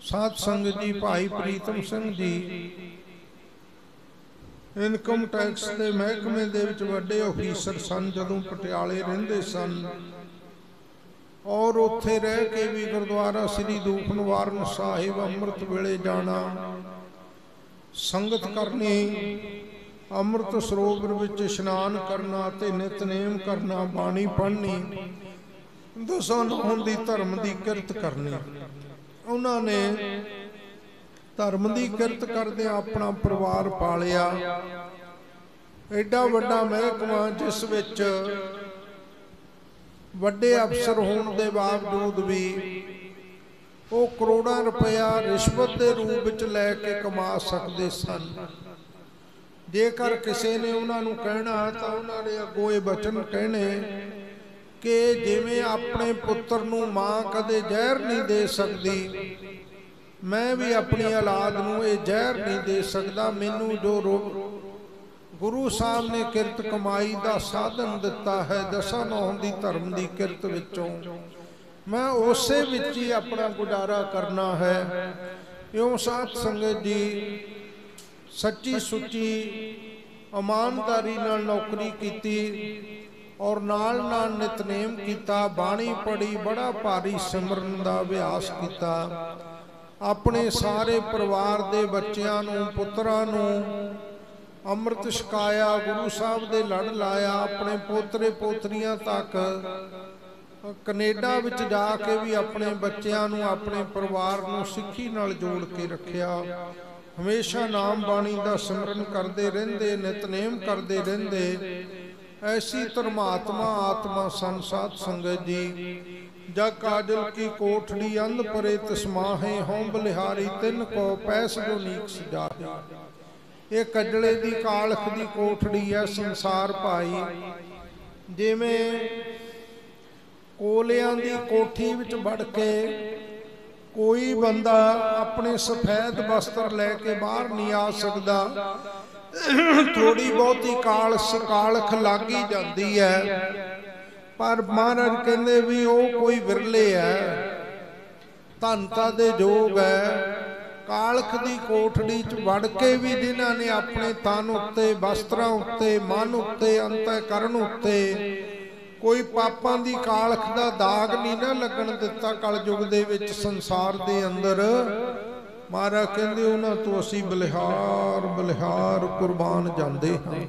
साध संगत जी भाई प्रीतम सिंह जी इनकम टैक्स के महकमे दे विच वड्डे ऑफिसर सन जदों पटियाले रहिंदे सन और उत्थे रह के भी गुरुद्वारा श्री दूख निवारण साहिब अमृत वेले जाना, संगत करनी, अमृत सरोवर विच इशनान करना ते नितनेम करना, बाणी पढ़नी, दसां नौं दी धर्म दी किरत करनी। उन्होंने धर्म की किरत करदे अपना परिवार पालिया। एडा वड्डा महकमा जिस विच वड्डे अफसर होने के बावजूद भी वो करोड़ों रुपया रिश्वत के रूप विच लैके कमा सकते सन। जेकर किसी ने उन्होंने कहना तो उन्होंने अगों ये वचन कहने कि जिवें अपने पुत्र नूं मां कदे जहर नहीं दे सकती, मैं भी अपनी औलाद नूं ये जहर नहीं दे सकता। मैनू जो गुरु साहब ने किरत कमाई का साधन दिता है, दसां नौं दी धर्म की किरत विचों, मैं उसे विच ही अपना गुजारा करना है। इउं साध संगत जी सच्ची सुच्ची ईमानदारी नाल नौकरी कीती और नाल नाल नितनेम किया, बाणी पढ़ी, बड़ा भारी सिमरन का अभ्यास किया। अपने सारे परिवार के बच्चों नूं, पुत्रां नूं अमृत छकाया, गुरु साहब दे लड़ लाया। अपने पोतरे पोतरियां तक कनेडा विच जाके भी अपने बच्चों नूं, अपने परिवार नूं सिੱਖੀ नाल जोड़ के रखिया। हमेशा नाम बाणी का सिमरन करते रहंदे, नितनेम करते रहंदे। ऐसी धर्मात्मा आत्मा सन साध संगत जी। जग काजल की कोठड़ी अंध परे तस्माहे, हों बलिहारी तिन को पैस जो नीक सजाहे। ये कजले की कालख की कोठड़ी है संसार भाई। जिवें कोलियां की कोठी विच वड़ के कोई बंदा अपने सफेद वस्त्र लैके बाहर नहीं आ सकता, थोड़ी बहुती कालख लग ही जाती है। पर महाराज कहते भी वो कोई विरले है, धनता दे जोग है। कालख की कोठड़ी च वड़ के भी जिन्हां ने अपने तन उत्ते, वस्त्रां उत्ते, मन उत्ते, अंतःकरण उत्ते कोई पापां दी कालख दा दाग नहीं ना लगन दिता। कलयुग दे विच संसार दे अंदर महाराज कहंदे उन्हां तो असीं बलिहार बलिहार कुर्बान जांदे हां।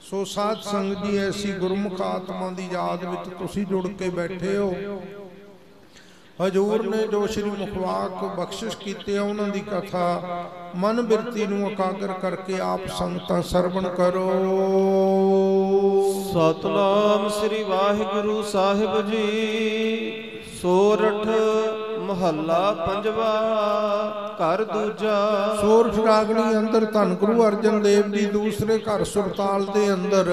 सो साध संगत जी ऐसी गुरमुख आत्मा दी याद विच तुसीं जुड़ के बैठे हो। हजूर ने जो श्री मुखवाक बख्शिश कीते उन्हां दी कथा मन बिरती नूं एकागर करके आप संगतां सरवण करो। सतनाम श्री वाहिगुरु साहिब जी। सोरठ महला पंजवा घर दूजा। सोरठ रागनी अंदर धन गुरु अर्जन देव जी दूसरे घर सुरताल दे अंदर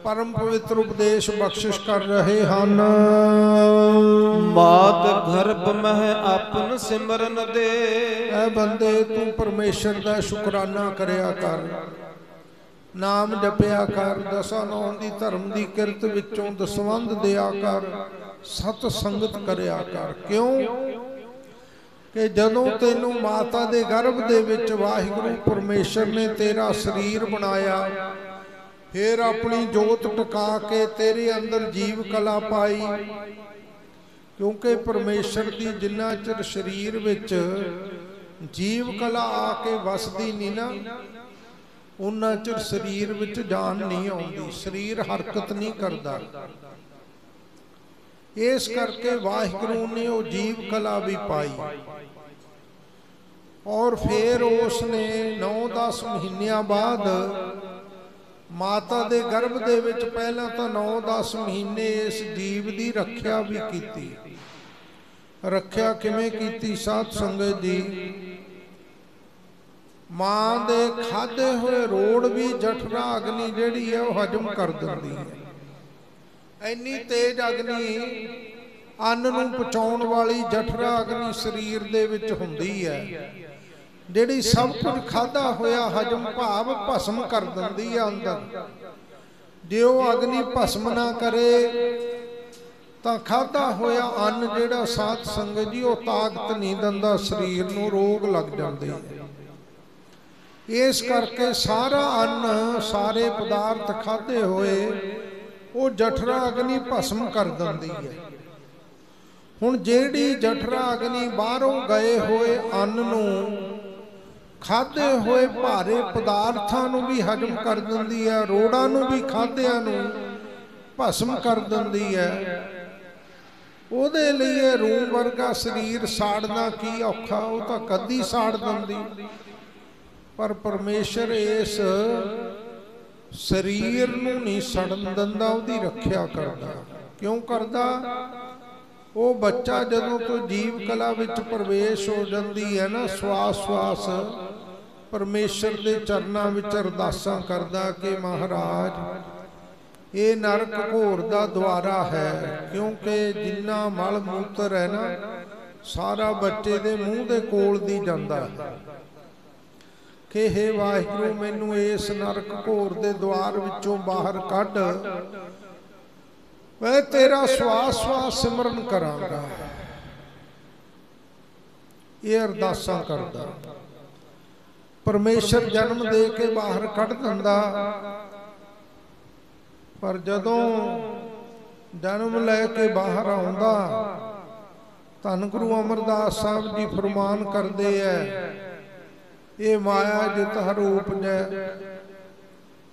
परम पवित्र उपदेश बख्शिश कर रहे हन। मात गर्भ मह आपन सिमरन दे। ऐ बंदे तू परमेश्वर दा शुकराना करया कर, नाम जपया कर, दसां नौं दी धर्म दी किरत विचों दसवंध दिया कर, सत संगत करया कर। क्यों कि जदों तैनूं माता दे गर्भ दे विच वाहिगुरू परमेश्वर ने तेरा शरीर बनाया, फिर अपनी जोत टका के तेरे अंदर जीव कला पाई। क्योंकि परमेश्वर की जिन्ना चिर शरीर विच जीव कला आके वसदी नहीं ना, उन्ना चिर शरीर विच जान नहीं आउंदी, शरीर हरकत नहीं करता। इस करके वाहिगुरू ने वो जीव कला भी पाई और फिर उसने 9-10 महीनों बाद माता दे गर्भ दे विच पहला तो 9-10 महीने इस जीव की रख्या भी की। रख्या किवें कीती साध संगत जी। मां दे खाधे हुए रोड़ भी जठरा अग्नि जिहड़ी है वो हजम कर दिंदी है। इन्नी तेज अग्नि अन्न नूं पचाउण वाली जठरा अग्नि शरीर दे विच हुंदी है, जिहड़ी सब कुछ खाधा होया हजम भाव भस्म कर दिंदी है अंदर। जे वो अग्नि भस्म ना करे तो खाधा होया अन्न जिहड़ा साध संगत जी वो ताकत नहीं दिंदा, शरीर नूं रोग लग जांदे हैं। इस करके सारा अन्न सारे पदार्थ खाधे होए वो जठरा अग्नि भस्म कर दिंदी है। हुण जिहड़ी जठरा अग्नि बाहरों गए हुए अन्न नूं खाधे हुए भारे पदार्थां नूं भी हजम कर दिंदी है, रोड़ां नूं भी खाधिआं नूं भस्म कर दिंदी है। ਉਹਦੇ लिए रूम वर्गा शरीर साड़ना की औखा, वो तो कदी साड़ दिंदी। पर परमेश्वर इस शरीर नूं नहीं सड़न दिंदा, उसदी रखिया करदा। क्यों करदा? वो बच्चा जदों तो जीव कला विच प्रवेश हो जाती है ना, श्वास श्वास परमेश्वर के चरनां विच अरदासां करदा कि महाराज ਇਹ ਨਰਕ ਘੋਰ ਦਾ ਦੁਆਰਾ ਹੈ, ਕਿਉਂਕਿ ਜਿੰਨਾ ਮਲ ਮੂਤਰ ਹੈ ਨਾ ਸਾਰਾ ਬੱਚੇ ਦੇ ਮੂੰਹ ਦੇ ਕੋਲ ਦੀ ਜਾਂਦਾ ਹੈ ਕਿ ਹੇ ਵਾਹਿਗੁਰੂ ਮੈਨੂੰ ਇਸ ਨਰਕ ਘੋਰ ਦੇ ਦੁਆਰ ਵਿੱਚੋਂ ਬਾਹਰ ਕੱਢ, ਮੈਂ ਤੇਰਾ ਸਵਾਸ ਸਵਾਸ ਸਿਮਰਨ ਕਰਾਂਗਾ। ਇਹ ਅਰਦਾਸਾਂ ਕਰਦਾ। ਪਰਮੇਸ਼ਰ ਜਨਮ ਦੇ ਕੇ ਬਾਹਰ ਕੱਢ ਦਿੰਦਾ, ਪਰ ਜਦੋਂ ਜਨਮ ਲੈ ਕੇ ਬਾਹਰ ਆਉਂਦਾ, ਧੰਨ ਗੁਰੂ ਅਮਰਦਾਸ ਸਾਹਿਬ ਜੀ ਫਰਮਾਨ ਕਰਦੇ ਐ, ਇਹ ਮਾਇਆ ਜਿਤ ਹਰੂਪ ਜੈ,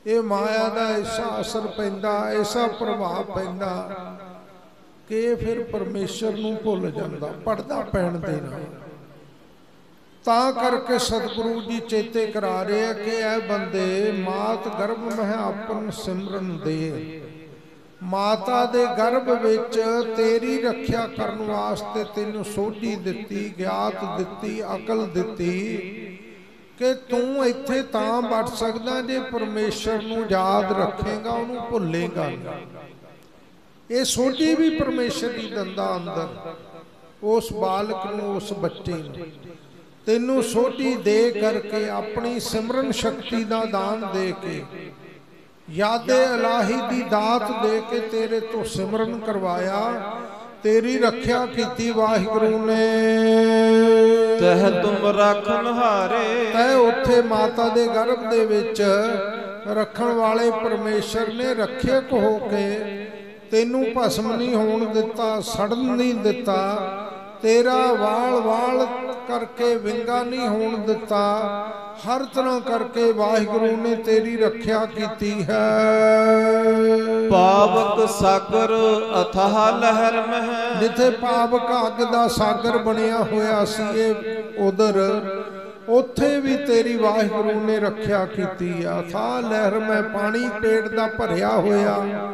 ਇਹ ਮਾਇਆ ਦਾ ਐਸਾ ਅਸਰ ਪੈਂਦਾ, ਐਸਾ ਪ੍ਰਭਾਵ ਪੈਂਦਾ ਕਿ ਇਹ ਫਿਰ ਪਰਮੇਸ਼ਰ ਨੂੰ ਭੁੱਲ ਜਾਂਦਾ, ਪੜਦਾ ਪੈਣ ਦੇ ਨਾਲ। ਤਾਂ ਕਰਕੇ ਸਤਿਗੁਰੂ ਜੀ ਚੇਤੇ ਕਰਾ ਰਹੇ ਕਿ ਇਹ ਬੰਦੇ ਮਾਤ ਗਰਭ ਮਹਿ ਆਪਨ ਸਿਮਰਨ ਦੇ, ਮਾਤਾ ਦੇ ਗਰਭ ਵਿੱਚ ਤੇਰੀ ਰੱਖਿਆ ਕਰਨ ਵਾਸਤੇ ਤੈਨੂੰ ਸੋਝੀ ਦਿੱਤੀ, ਗਿਆਤ ਦਿੱਤੀ, ਅਕਲ ਦਿੱਤੀ ਕਿ ਤੂੰ ਇੱਥੇ ਤਾਂ ਬਚ ਸਕਦਾ ਜੇ ਪਰਮੇਸ਼ਰ ਨੂੰ ਯਾਦ ਰੱਖੇਗਾ, ਉਹਨੂੰ ਭੁੱਲੇਗਾ ਨਹੀਂ। ਇਹ ਸੋਝੀ ਵੀ ਪਰਮੇਸ਼ਰ ਹੀ ਦਿੰਦਾ ਅੰਦਰ ਉਸ ਬਾਲਕ ਨੂੰ, ਉਸ ਬੱਚੇ ਨੂੰ। ਤੈਨੂੰ ਸੋਝੀ ਦੇ ਕਰਕੇ, ਆਪਣੀ ਸਿਮਰਨ ਸ਼ਕਤੀ ਦਾ ਦਾਨ ਦੇ ਕੇ, ਯਾਦੇ ਇਲਾਹੀ ਦੀ ਦਾਤ ਦੇ ਕੇ ਤੇਰੇ ਤੋਂ ਸਿਮਰਨ ਕਰਵਾਇਆ, ਤੇਰੀ ਰੱਖਿਆ ਕੀਤੀ ਵਾਹਿਗੁਰੂ ਨੇ। ਤਹਿ ਤੁਮ ਰਾਖਨ ਹਾਰੇ, ਤੈ ਉੱਥੇ ਮਾਤਾ ਦੇ ਗਰਭ ਦੇ ਵਿੱਚ ਰੱਖਣ ਵਾਲੇ ਪਰਮੇਸ਼ਰ ਨੇ ਰੱਖਿਅਕ ਹੋ ਕੇ ਤੈਨੂੰ ਭਸਮ ਨਹੀਂ ਹੋਣ ਦਿੱਤਾ, ਸੜਨ ਨਹੀਂ ਦਿੱਤਾ, ਤੇਰਾ ਵਾਲ ਵਾਲ ਕਰਕੇ ਵਿੰਗਾ ਨਹੀਂ ਹੋਣ ਦਿੱਤਾ। ਹਰ ਤਰ੍ਹਾਂ ਕਰਕੇ ਵਾਹਿਗੁਰੂ ਨੇ ਤੇਰੀ ਰੱਖਿਆ ਕੀਤੀ ਹੈ। ਪਾਵਕ ਸਾਗਰ ਅਥਾਹ ਲਹਿਰ ਮਹਿ, ਜਿੱਥੇ ਪਾਵਕ ਅੱਗ ਦਾ ਸਾਗਰ ਬਣਿਆ ਹੋਇਆ ਸੀ ਇਹ ਉਧਰ, ਉੱਥੇ ਵੀ ਤੇਰੀ ਵਾਹਿਗੁਰੂ ਨੇ ਰੱਖਿਆ ਕੀਤੀ ਆ। ਅਥਾਹ ਲਹਿਰ ਮੈਂ ਪਾਣੀ ਪੇਟ ਦਾ ਭਰਿਆ ਹੋਇਆ,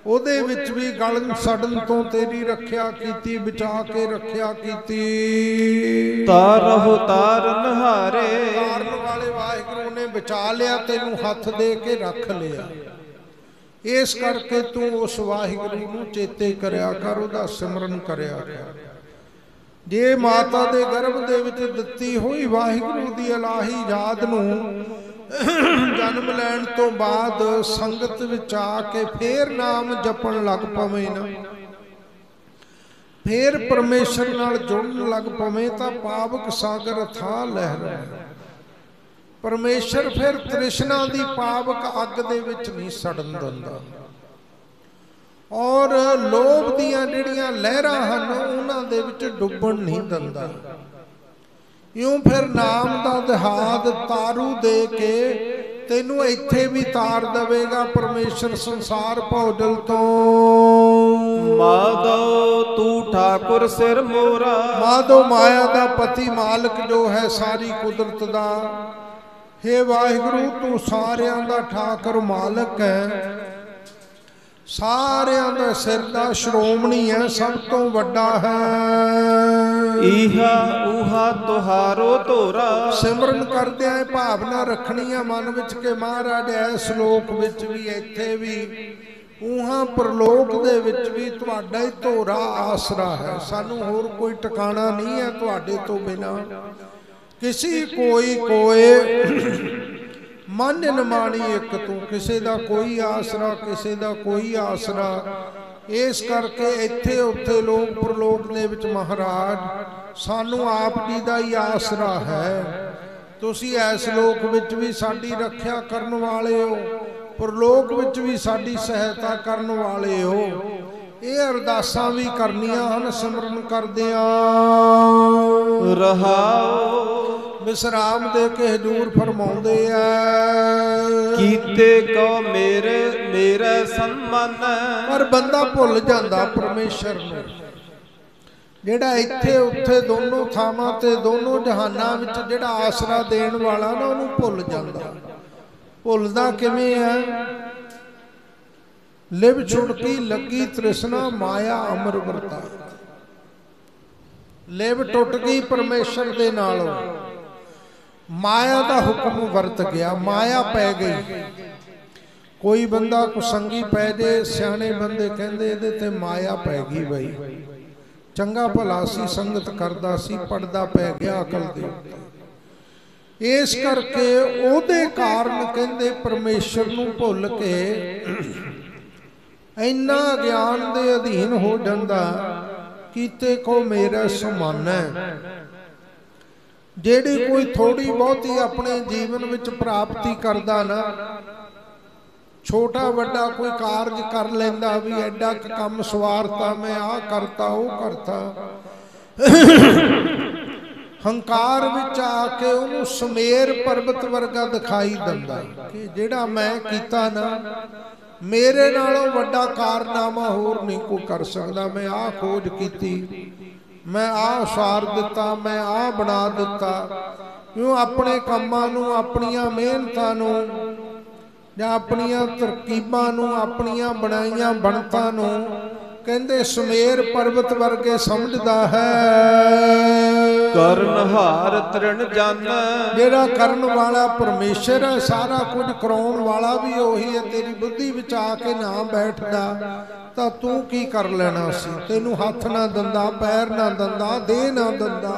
ਉਹਦੇ ਵਿੱਚ ਵੀ ਗਲਣ ਸੜਨ ਤੋਂ ਤੇਰੀ ਰੱਖਿਆ ਕੀਤੀ, ਬਚਾ ਕੇ ਰੱਖਿਆ ਕੀਤੀ। ਤਾਰਹੁ ਤਾਰਨ ਹਾਰੇ, ਤਾਰਨ ਵਾਲੇ ਵਾਹਿਗੁਰੂ ਨੇ ਬਚਾ ਲਿਆ, ਤੈਨੂੰ ਹੱਥ ਦੇ ਕੇ ਰੱਖ ਲਿਆ। ਇਸ ਕਰਕੇ ਤੂੰ ਉਸ ਵਾਹਿਗੁਰੂ ਨੂੰ ਚੇਤੇ ਕਰਿਆ ਕਰ, ਉਹਦਾ ਸਿਮਰਨ ਕਰਿਆ ਕਰ। ਜੇ ਮਾਤਾ ਦੇ ਗਰਭ ਦੇ ਵਿੱਚ ਦਿੱਤੀ ਹੋਈ ਵਾਹਿਗੁਰੂ ਦੀ ਇਲਾਹੀ ਯਾਦ ਨੂੰ ਜਨਮ ਲੈਣ ਤੋਂ ਬਾਅਦ ਸੰਗਤ ਵਿੱਚ ਆ ਕੇ ਫੇਰ ਨਾਮ ਜਪਣ ਲੱਗ ਪਵੇਂ ਨਾ, ਫੇਰ ਪਰਮੇਸ਼ਰ ਨਾਲ ਜੁੜਨ ਲੱਗ ਪਵੇਂ ਤਾਂ ਪਾਵਕ ਸਾਗਰ ਅਥਾਹ ਲਹਿਰ, ਪਰਮੇਸ਼ਰ ਫਿਰ ਤ੍ਰਿਸ਼ਨਾ ਦੀ ਪਾਵਕ ਅੱਗ ਦੇ ਵਿੱਚ ਨਹੀਂ ਸੜਨ ਦਿੰਦਾ, ਔਰ ਲੋਭ ਦੀਆਂ ਜਿਹੜੀਆਂ ਲਹਿਰਾਂ ਹਨ ਉਹਨਾਂ ਦੇ ਵਿੱਚ ਡੁੱਬਣ ਨਹੀਂ ਦਿੰਦਾ। ਇਉਂ ਫਿਰ ਨਾਮ ਦਾ ਦਹਾਦ ਤਾਰੂ ਦੇ ਕੇ ਤੈਨੂੰ ਇੱਥੇ ਵੀ ਤਾਰ ਦੇਵੇਗਾ ਪਰਮੇਸ਼ਰ ਸੰਸਾਰ ਭੌਜਲ ਤੋਂ। ਮਾਧੋ ਤੂੰ ਠਾਕੁਰ ਸਿਰ ਮੋਰਾ, ਮਾਧੋ ਮਾਇਆ ਦਾ ਪਤੀ ਮਾਲਕ ਜੋ ਹੈ ਸਾਰੀ ਕੁਦਰਤ ਦਾ। ਹੇ ਵਾਹਿਗੁਰੂ ਤੂੰ ਸਾਰਿਆਂ ਦਾ ਠਾਕੁਰ ਮਾਲਕ ਹੈ, ਸਾਰਿਆਂ ਦਾ ਸਿਰ ਦਾ ਸ਼੍ਰੋਮਣੀ ਹੈ, ਸਭ ਤੋਂ ਵੱਡਾ ਹੈ। ਈਹਾ ਊਹਾ ਤੁਹਾਰੋ ਧੋਰਾ, ਸਿਮਰਨ ਕਰਦਿਆਂ ਇਹ ਭਾਵਨਾ ਰੱਖਣੀ ਆ ਮਨ ਵਿੱਚ ਕਿ ਮਹਾਰਾਜ ਇਸ ਲੋਕ ਵਿੱਚ ਵੀ, ਇੱਥੇ ਵੀ, ਊਹਾਂ ਪ੍ਰਲੋਕ ਦੇ ਵਿੱਚ ਵੀ ਤੁਹਾਡਾ ਹੀ ਧੋਰਾ ਆਸਰਾ ਹੈ। ਸਾਨੂੰ ਹੋਰ ਕੋਈ ਟਿਕਾਣਾ ਨਹੀਂ ਹੈ ਤੁਹਾਡੇ ਤੋਂ ਬਿਨਾਂ। ਕਿਸੇ ਕੋਈ ਕੋਏ ਮਨ ਨਿਮਾਣੀ ਇੱਕ ਤੂੰ, ਕਿਸੇ ਦਾ ਕੋਈ ਆਸਰਾ, ਕਿਸੇ ਦਾ ਕੋਈ ਆਸਰਾ। ਇਸ ਕਰਕੇ ਇੱਥੇ ਉੱਥੇ ਲੋਕ ਪ੍ਰਲੋਕ ਦੇ ਵਿੱਚ ਮਹਾਰਾਜ ਸਾਨੂੰ ਆਪ ਜੀ ਦਾ ਹੀ ਆਸਰਾ ਹੈ। ਤੁਸੀਂ ਇਸ ਲੋਕ ਵਿੱਚ ਵੀ ਸਾਡੀ ਰੱਖਿਆ ਕਰਨ ਵਾਲੇ ਹੋ, ਪ੍ਰਲੋਕ ਵਿੱਚ ਵੀ ਸਾਡੀ ਸਹਾਇਤਾ ਕਰਨ ਵਾਲੇ ਹੋ। ਇਹ ਅਰਦਾਸਾਂ ਵੀ ਕਰਨੀਆਂ ਹਨ ਸਿਮਰਨ ਕਰਦਿਆਂ। ਰਹਾਉ ਵਿਸਰਾਮ ਦੇ ਕੇ ਹਜ਼ੂਰ ਫਰਮਾਉਂਦੇ ਆ, ਕੀਤੇ ਕੋ ਮੇਰੇ ਮੇਰੇ ਸੰਮਨ। ਪਰ ਬੰਦਾ ਭੁੱਲ ਜਾਂਦਾ ਪਰਮੇਸ਼ਰ ਨੂੰ, ਜਿਹੜਾ ਇੱਥੇ ਉੱਥੇ ਦੋਨੋਂ ਥਾਵਾਂ ਤੇ ਦੋਨੋਂ ਜਹਾਨਾਂ ਵਿੱਚ ਜਿਹੜਾ ਆਸਰਾ ਦੇਣ ਵਾਲਾ ਨਾ, ਉਹਨੂੰ ਭੁੱਲ ਜਾਂਦਾ। ਭੁੱਲਦਾ ਕਿਵੇਂ ਹੈ? ਲਿਵ ਛੁੜਕੀ ਲੱਗੀ ਤ੍ਰਿਸ਼ਨਾ ਮਾਇਆ ਅਮਰ ਵਰਤਾ। ਲਿਵ ਟੁੱਟ ਗਈ ਪਰਮੇਸ਼ਰ ਦੇ ਨਾਲੋਂ, ਮਾਇਆ ਦਾ ਹੁਕਮ ਵਰਤ ਗਿਆ, ਮਾਇਆ ਪੈ ਗਈ। कोई बंदा कुसंगी पै जाए, सियाने बंदे कहते इहदे ते माया पै गई बई, चंगा भला सी, संगत करदा सी, पढ़दा पै गया अकल दे उत्ते। इस करके ओहदे कारण कहते परमेश्वर नूं भुल के इन्ना ज्ञान दे अधीन हो जाता, कीते को मेरा समान है। जेड़ी कोई थोड़ी बहुती अपने जीवन विच प्राप्ति करदा ना, छोटा वड्डा कोई कारज कर लेंदा भी एडा काम सवारता, मैं आ करता वो करता, हंकार विच आके उन्होंने सुमेर पर्वत वर्गा दिखाई दिंदा कि जेड़ा मैं कीता ना, मेरे नालों वड्डा कारनामा होर नहीं कोई कर सकदा। मैं आ खोज कीती, मैं आ उसार दिता, मैं आ बना दिता। क्यों अपने कामां नूं, अपनियां मेहनतां नूं जां अपनियां तरकीबां नूं, अपनियां बनाईयां बनतां नूं कहंदे सुमेर पर्वत वर्गे समझदा है। करनहार तृण जाना, जेड़ा करन वाला परमेश्वर है, सारा कुछ कराउण वाला भी ओही है। तेरी बुद्धि विच आके ना बैठदा तां तू की कर लेना सी? तेनू हथ ना दिंदा, पैर ना दिंदा, देह ना दिंदा,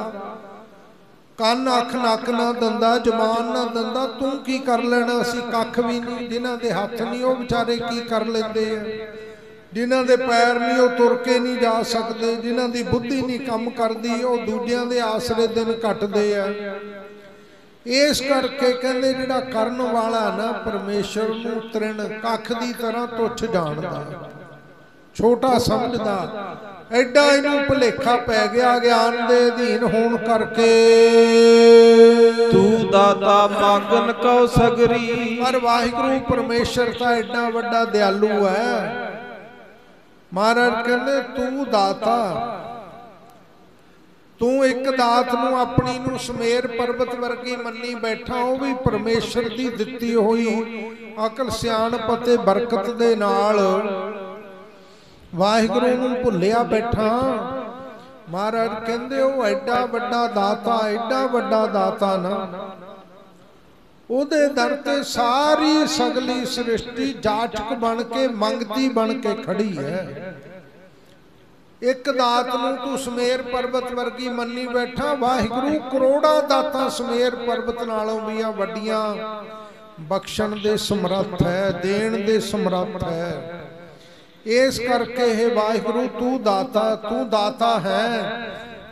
ਕੰਨ ਅੱਖ ਨੱਕ ਨਾ ਦਿੰਦਾ, ਜ਼ਬਾਨ ਨਾ ਦਿੰਦਾ, ਤੂੰ ਕੀ ਕਰ ਲੈਣਾ ਸੀ? ਕੱਖ ਵੀ ਨਹੀਂ। ਜਿਨ੍ਹਾਂ ਦੇ ਹੱਥ ਨਹੀਂ ਉਹ ਵਿਚਾਰੇ ਕੀ ਕਰ ਲੈਂਦੇ ਆ, ਜਿਨ੍ਹਾਂ ਦੇ ਪੈਰ ਨਹੀਂ ਉਹ ਤੁਰ ਕੇ ਨਹੀਂ ਜਾ ਸਕਦੇ, ਜਿਨ੍ਹਾਂ ਦੀ ਬੁੱਧੀ ਨਹੀਂ ਕੰਮ ਕਰਦੀ ਉਹ ਦੂਜਿਆਂ ਦੇ ਆਸਰੇ ਦਿਨ ਕੱਟਦੇ ਆ। ਇਸ ਕਰਕੇ ਕਹਿੰਦੇ ਜਿਹੜਾ ਕਰਨ ਵਾਲਾ ਨਾ ਪਰਮੇਸ਼ਰ ਨੂੰ ਤ੍ਰਿਣ ਕੱਖ ਦੀ ਤਰ੍ਹਾਂ ਤੁੱਛ ਜਾਣਦਾ, ਛੋਟਾ ਸਮਝਦਾ, ਐਡਾ ਇਹਨੂੰ ਭੁਲੇਖਾ ਪੈ ਗਿਆ ਗਿਆਨ ਦੇ ਅਧੀਨ ਹੋਣ ਕਰਕੇ। ਤੂੰ ਦਾਤਾ ਮੰਗਨ ਕਉ ਸਗਰੀ, ਪਰ ਵਾਹਿਗੁਰੂ ਪਰਮੇਸ਼ਰ ਤਾਂ ਐਡਾ ਵੱਡਾ ਦਿਆਲੂ ਹੈ। ਮਹਾਰਾਜ ਕਹਿੰਦੇ ਤੂੰ ਦਾਤਾ, ਤੂੰ ਇੱਕ ਦਾਤ ਨੂੰ ਆਪਣੀ ਨੂੰ ਸੁਮੇਰ ਪਰਬਤ ਵਰਗੀ ਮੰਨੀ ਬੈਠਾ, ਉਹ ਵੀ ਪਰਮੇਸ਼ਰ ਦੀ ਦਿੱਤੀ ਹੋਈ ਅਕਲ ਸਿਆਣਪ ਅਤੇ ਬਰਕਤ ਦੇ ਨਾਲ ਵਾਹਿਗੁਰੂ ਨੂੰ ਭੁੱਲਿਆ ਬੈਠਾ। ਮਹਾਰਾਜ ਕਹਿੰਦੇ ਉਹ ਐਡਾ ਵੱਡਾ ਦਾਤਾ, ਐਡਾ ਵੱਡਾ ਦਾਤਾ ਨਾ, ਉਹਦੇ ਦਰ ਤੇ ਸਾਰੀ ਸਗਲੀ ਸ੍ਰਿਸ਼ਟੀ ਜਾਚਕ ਬਣ ਕੇ ਮੰਗਤੀ ਬਣ ਕੇ ਖੜੀ ਹੈ। ਇੱਕ ਦਾਤ ਨੂੰ ਤੂੰ ਸੁਮੇਰ ਪਰਬਤ ਵਰਗੀ ਮੰਨੀ ਬੈਠਾ, ਵਾਹਿਗੁਰੂ ਕਰੋੜਾਂ ਦਾਤਾਂ ਸੁਮੇਰ ਪਰਬਤ ਨਾਲੋਂ ਵੀ ਆ ਵੱਡੀਆਂ ਬਖਸ਼ਣ ਦੇ ਸਮਰੱਥ ਹੈ, ਦੇਣ ਦੇ ਸਮਰੱਥ ਹੈ। ਇਸ ਕਰਕੇ ਇਹ ਵਾਹਿਗੁਰੂ ਤੂੰ ਦਾਤਾ ਹੈ।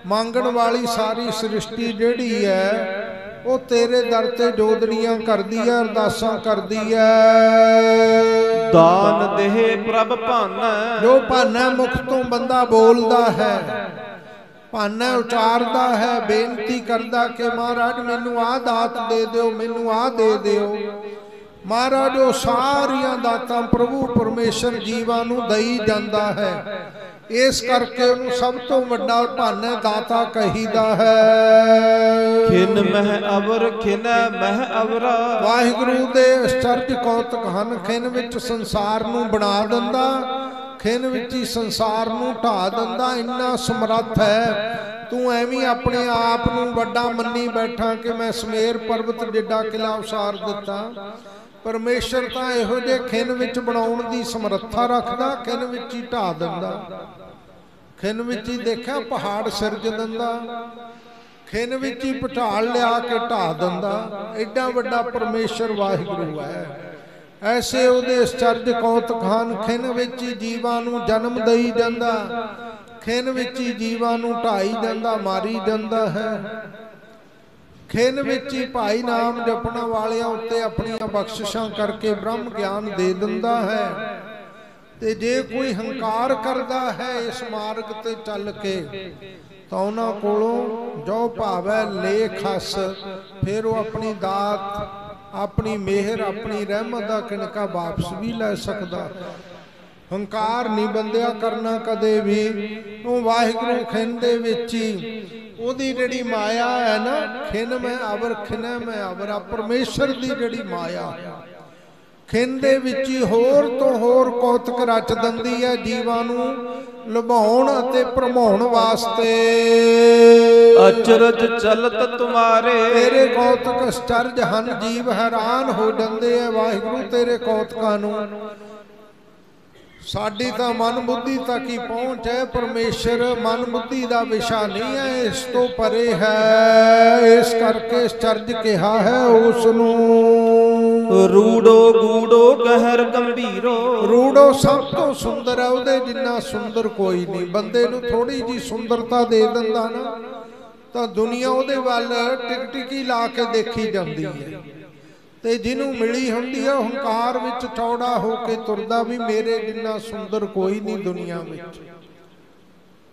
ਮੰਗਣ ਵਾਲੀ ਸਾਰੀ ਸ੍ਰਿਸ਼ਟੀ ਜਿਹੜੀ ਹੈ ਉਹ ਤੇਰੇ ਦਰ ਤੇ ਜੋਦੜੀਆਂ ਕਰਦੀ ਹੈ, ਅਰਦਾਸਾਂ ਕਰਦੀ ਹੈ। ਦਾਨ ਦੇਹ ਪ੍ਰਭ ਭਾਨਾ, ਜੋ ਭਾਨਾ ਮੁਖ ਤੋਂ ਬੰਦਾ ਬੋਲਦਾ ਹੈ, ਭਾਨਾ ਉਚਾਰਦਾ ਹੈ, ਬੇਨਤੀ ਕਰਦਾ ਕਿ ਮਹਾਰਾਜ ਮੈਨੂੰ ਆਹ ਦਾਤ ਦੇ ਦਿਓ, ਮੈਨੂੰ ਆਹ ਦੇ ਦਿਓ। ਮਹਾਰਾਜ ਉਹ ਸਾਰੀਆਂ ਦਾਤਾਂ ਪ੍ਰਭੂ ਪਰਮੇਸ਼ਰ ਜੀਵਾਂ ਨੂੰ ਦਈ ਜਾਂਦਾ ਹੈ। ਇਸ ਕਰਕੇ ਉਹਨੂੰ ਸਭ ਤੋਂ ਵੱਡਾ ਭਾਨਾ ਦਾਤਾ ਕਹੀਦਾ ਹੈ। ਖਿਨ ਮਹਿ ਅਵਰ ਖਿਨੈ ਮਹਿ ਅਵਰਾ, ਵਾਹਿਗੁਰੂ ਦੇ ਅਚਰਜ ਕੌਤਕ ਹਨ। ਖਿਨ ਵਿੱਚ ਸੰਸਾਰ ਨੂੰ ਬਣਾ ਦਿੰਦਾ, ਖਿਨ ਵਿੱਚ ਹੀ ਸੰਸਾਰ ਨੂੰ ਢਾ ਦਿੰਦਾ, ਇੰਨਾ ਸਮਰੱਥ ਹੈ। ਤੂੰ ਐਵੇਂ ਆਪਣੇ ਆਪ ਨੂੰ ਵੱਡਾ ਮੰਨੀ ਬੈਠਾ ਕਿ ਮੈਂ ਸੁਮੇਰ ਪਰਬਤ ਜਿੱਡਾ ਕਿਲਾ ਉਸਾਰ ਦਿੱਤਾ। ਪਰਮੇਸ਼ਰ ਤਾਂ ਇਹੋ ਜਿਹੇ ਖਿਨ ਵਿੱਚ ਬਣਾਉਣ ਦੀ ਸਮਰੱਥਾ ਰੱਖਦਾ, ਖਿਨ ਵਿੱਚ ਹੀ ਢਾ ਦਿੰਦਾ। ਖਿਨ ਵਿੱਚ ਹੀ ਦੇਖਿਆ ਪਹਾੜ ਸਿਰਜ ਦਿੰਦਾ, ਖਿਨ ਵਿੱਚ ਹੀ ਪਟਾਲ ਲਿਆ ਕੇ ਢਾ ਦਿੰਦਾ। ਐਡਾ ਵੱਡਾ ਪਰਮੇਸ਼ਰ ਵਾਹਿਗੁਰੂ ਹੈ। ਐਸੇ ਉਹਦੇ ਅਚਰਜ ਕੌਤਕ ਹਨ। ਖਿਨ ਵਿੱਚ ਹੀ ਜੀਵਾਂ ਨੂੰ ਜਨਮ ਦੇਈ ਜਾਂਦਾ, ਖਿਨ ਵਿੱਚ ਹੀ ਜੀਵਾਂ ਨੂੰ ਢਾਈ ਜਾਂਦਾ, ਮਾਰੀ ਜਾਂਦਾ ਹੈ। ਖਿਨ ਵਿੱਚ ਹੀ ਭਾਈ ਨਾਮ ਜਪਣ ਵਾਲਿਆਂ ਉੱਤੇ ਆਪਣੀਆਂ ਬਖਸ਼ਿਸ਼ਾਂ ਕਰਕੇ ਬ੍ਰਹਮ ਗਿਆਨ ਦੇ ਦਿੰਦਾ ਹੈ। ਤੇ ਜੇ ਕੋਈ ਹੰਕਾਰ ਕਰਦਾ ਹੈ ਇਸ ਮਾਰਗ ਤੇ ਚੱਲ ਕੇ ਤਾਂ ਉਹਨਾਂ ਕੋਲੋਂ ਜੋ ਭਾਵੈ ਲੇ ਖਸ, ਫਿਰ ਉਹ ਆਪਣੀ ਦਾਤ, ਆਪਣੀ ਮਿਹਰ, ਆਪਣੀ ਰਹਿਮਤ ਦਾ ਕਿਣਕਾ ਵਾਪਸ ਵੀ ਲੈ ਸਕਦਾ। ਹੰਕਾਰ ਨਹੀਂ ਬੰਦਿਆ ਕਰਨਾ ਕਦੇ ਵੀ। ਉਹ ਵਾਹਿਗੁਰੂ ਖਿਨ ਦੇ ਵਿੱਚ ਹੀ ਉਹਦੀ ਜਿਹੜੀ ਮਾਇਆ ਹੈ ਨਾ, ਖਿਨ ਮੈਂ ਅਵਰ ਖਿਨੈ ਮੈਂ ਅਵਰ, ਆ ਪਰਮੇਸ਼ਰ ਦੀ ਜਿਹੜੀ ਮਾਇਆ ਖਿਨ ਦੇ ਵਿੱਚ ਹੀ ਹੋਰ ਤੋਂ ਹੋਰ ਕੌਤਕ ਰਚ ਦਿੰਦੀ ਹੈ ਜੀਵਾਂ ਨੂੰ। ਲੁਭਾਉਣ ਅਤੇ ਭਰਮਾਉਣ ਵਾਸਤੇ। ਅਚਰਜ ਚਲਤ ਤੁਮਾਰੇ ਤੇਰੇ ਕੌਤਕ ਅਚਰਜ ਹਨ, ਜੀਵ ਹੈਰਾਨ ਹੋ ਜਾਂਦੇ ਆ ਵਾਹਿਗੁਰੂ ਤੇਰੇ ਕੌਤਕਾਂ ਨੂੰ। ਸਾਡੀ ਤਾਂ ਮਨ ਬੁੱਧੀ ਤੱਕ ਹੀ ਪਹੁੰਚ ਹੈ, ਪਰਮੇਸ਼ਰ ਮਨ ਬੁੱਧੀ ਦਾ ਵਿਸ਼ਾ ਨਹੀਂ ਹੈ, ਇਸ ਤੋਂ ਪਰੇ ਹੈ। ਇਸ ਕਰਕੇ ਅਚਰਜ ਕਿਹਾ ਹੈ ਉਸ ਨੂੰ। ਰੂੜੋ ਗੂੜੋ ਗਹਿਰ ਗੰਭੀਰੋ। ਰੂੜੋ ਸਭ ਤੋਂ ਸੁੰਦਰ ਹੈ, ਉਹਦੇ ਜਿੰਨਾ ਸੁੰਦਰ ਕੋਈ ਨਹੀਂ। ਬੰਦੇ ਨੂੰ ਥੋੜੀ ਜੀ ਸੁੰਦਰਤਾ ਦੇ ਦਿੰਦਾ ਨਾ ਤਾਂ ਦੁਨੀਆ ਉਹਦੇ ਵੱਲ ਟਿਕਟਿਕੀ ਲਾ ਕੇ ਦੇਖੀ ਜਾਂਦੀ ਹੈ, ਤੇ ਜਿਹਨੂੰ ਮਿਲੀ ਹੁੰਦੀ ਹੈ ਹੰਕਾਰ ਵਿੱਚ ਚੌੜਾ ਹੋ ਕੇ ਤੁਰਦਾ ਵੀ ਮੇਰੇ ਜਿੰਨਾ ਸੁੰਦਰ ਕੋਈ ਨਹੀਂ ਦੁਨੀਆ ਵਿੱਚ।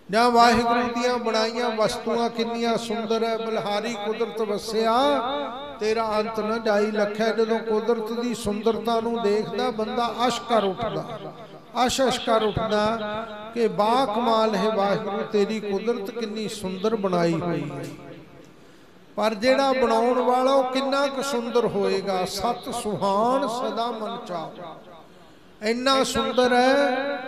ਜਾਂ ਵਾਹਿਗੁਰੂ ਦੀਆਂ ਬਣਾਈਆਂ ਵਸਤੂਆਂ ਕਿੰਨੀਆਂ ਸੁੰਦਰ ਹੈ। ਬਲਹਾਰੀ ਕੁਦਰਤ ਵਸਿਆ ਤੇਰਾ ਅੰਤ ਨਾ ਜਾਈ ਲਖਿਆ। ਜਦੋਂ ਕੁਦਰਤ ਦੀ ਸੁੰਦਰਤਾ ਨੂੰ ਦੇਖਦਾ ਬੰਦਾ ਅਸ਼ਕਰ ਉੱਠਦਾ, ਅਸ਼ਕਰ ਉੱਠਦਾ ਕਿ ਬਾ ਕਮਾਲ ਹੈ ਵਾਹਿਗੁਰੂ ਤੇਰੀ ਕੁਦਰਤ ਕਿੰਨੀ ਸੁੰਦਰ ਬਣਾਈ ਹੋਈ ਹੈ। ਪਰ ਜਿਹੜਾ ਬਣਾਉਣ ਵਾਲਾ ਉਹ ਕਿੰਨਾ ਕੁ ਸੁੰਦਰ ਹੋਏਗਾ। ਸਤ ਸੁਹਾਣ ਸਦਾ ਮਨ ਚਾਉ। ਇੰਨਾ ਸੁੰਦਰ ਹੈ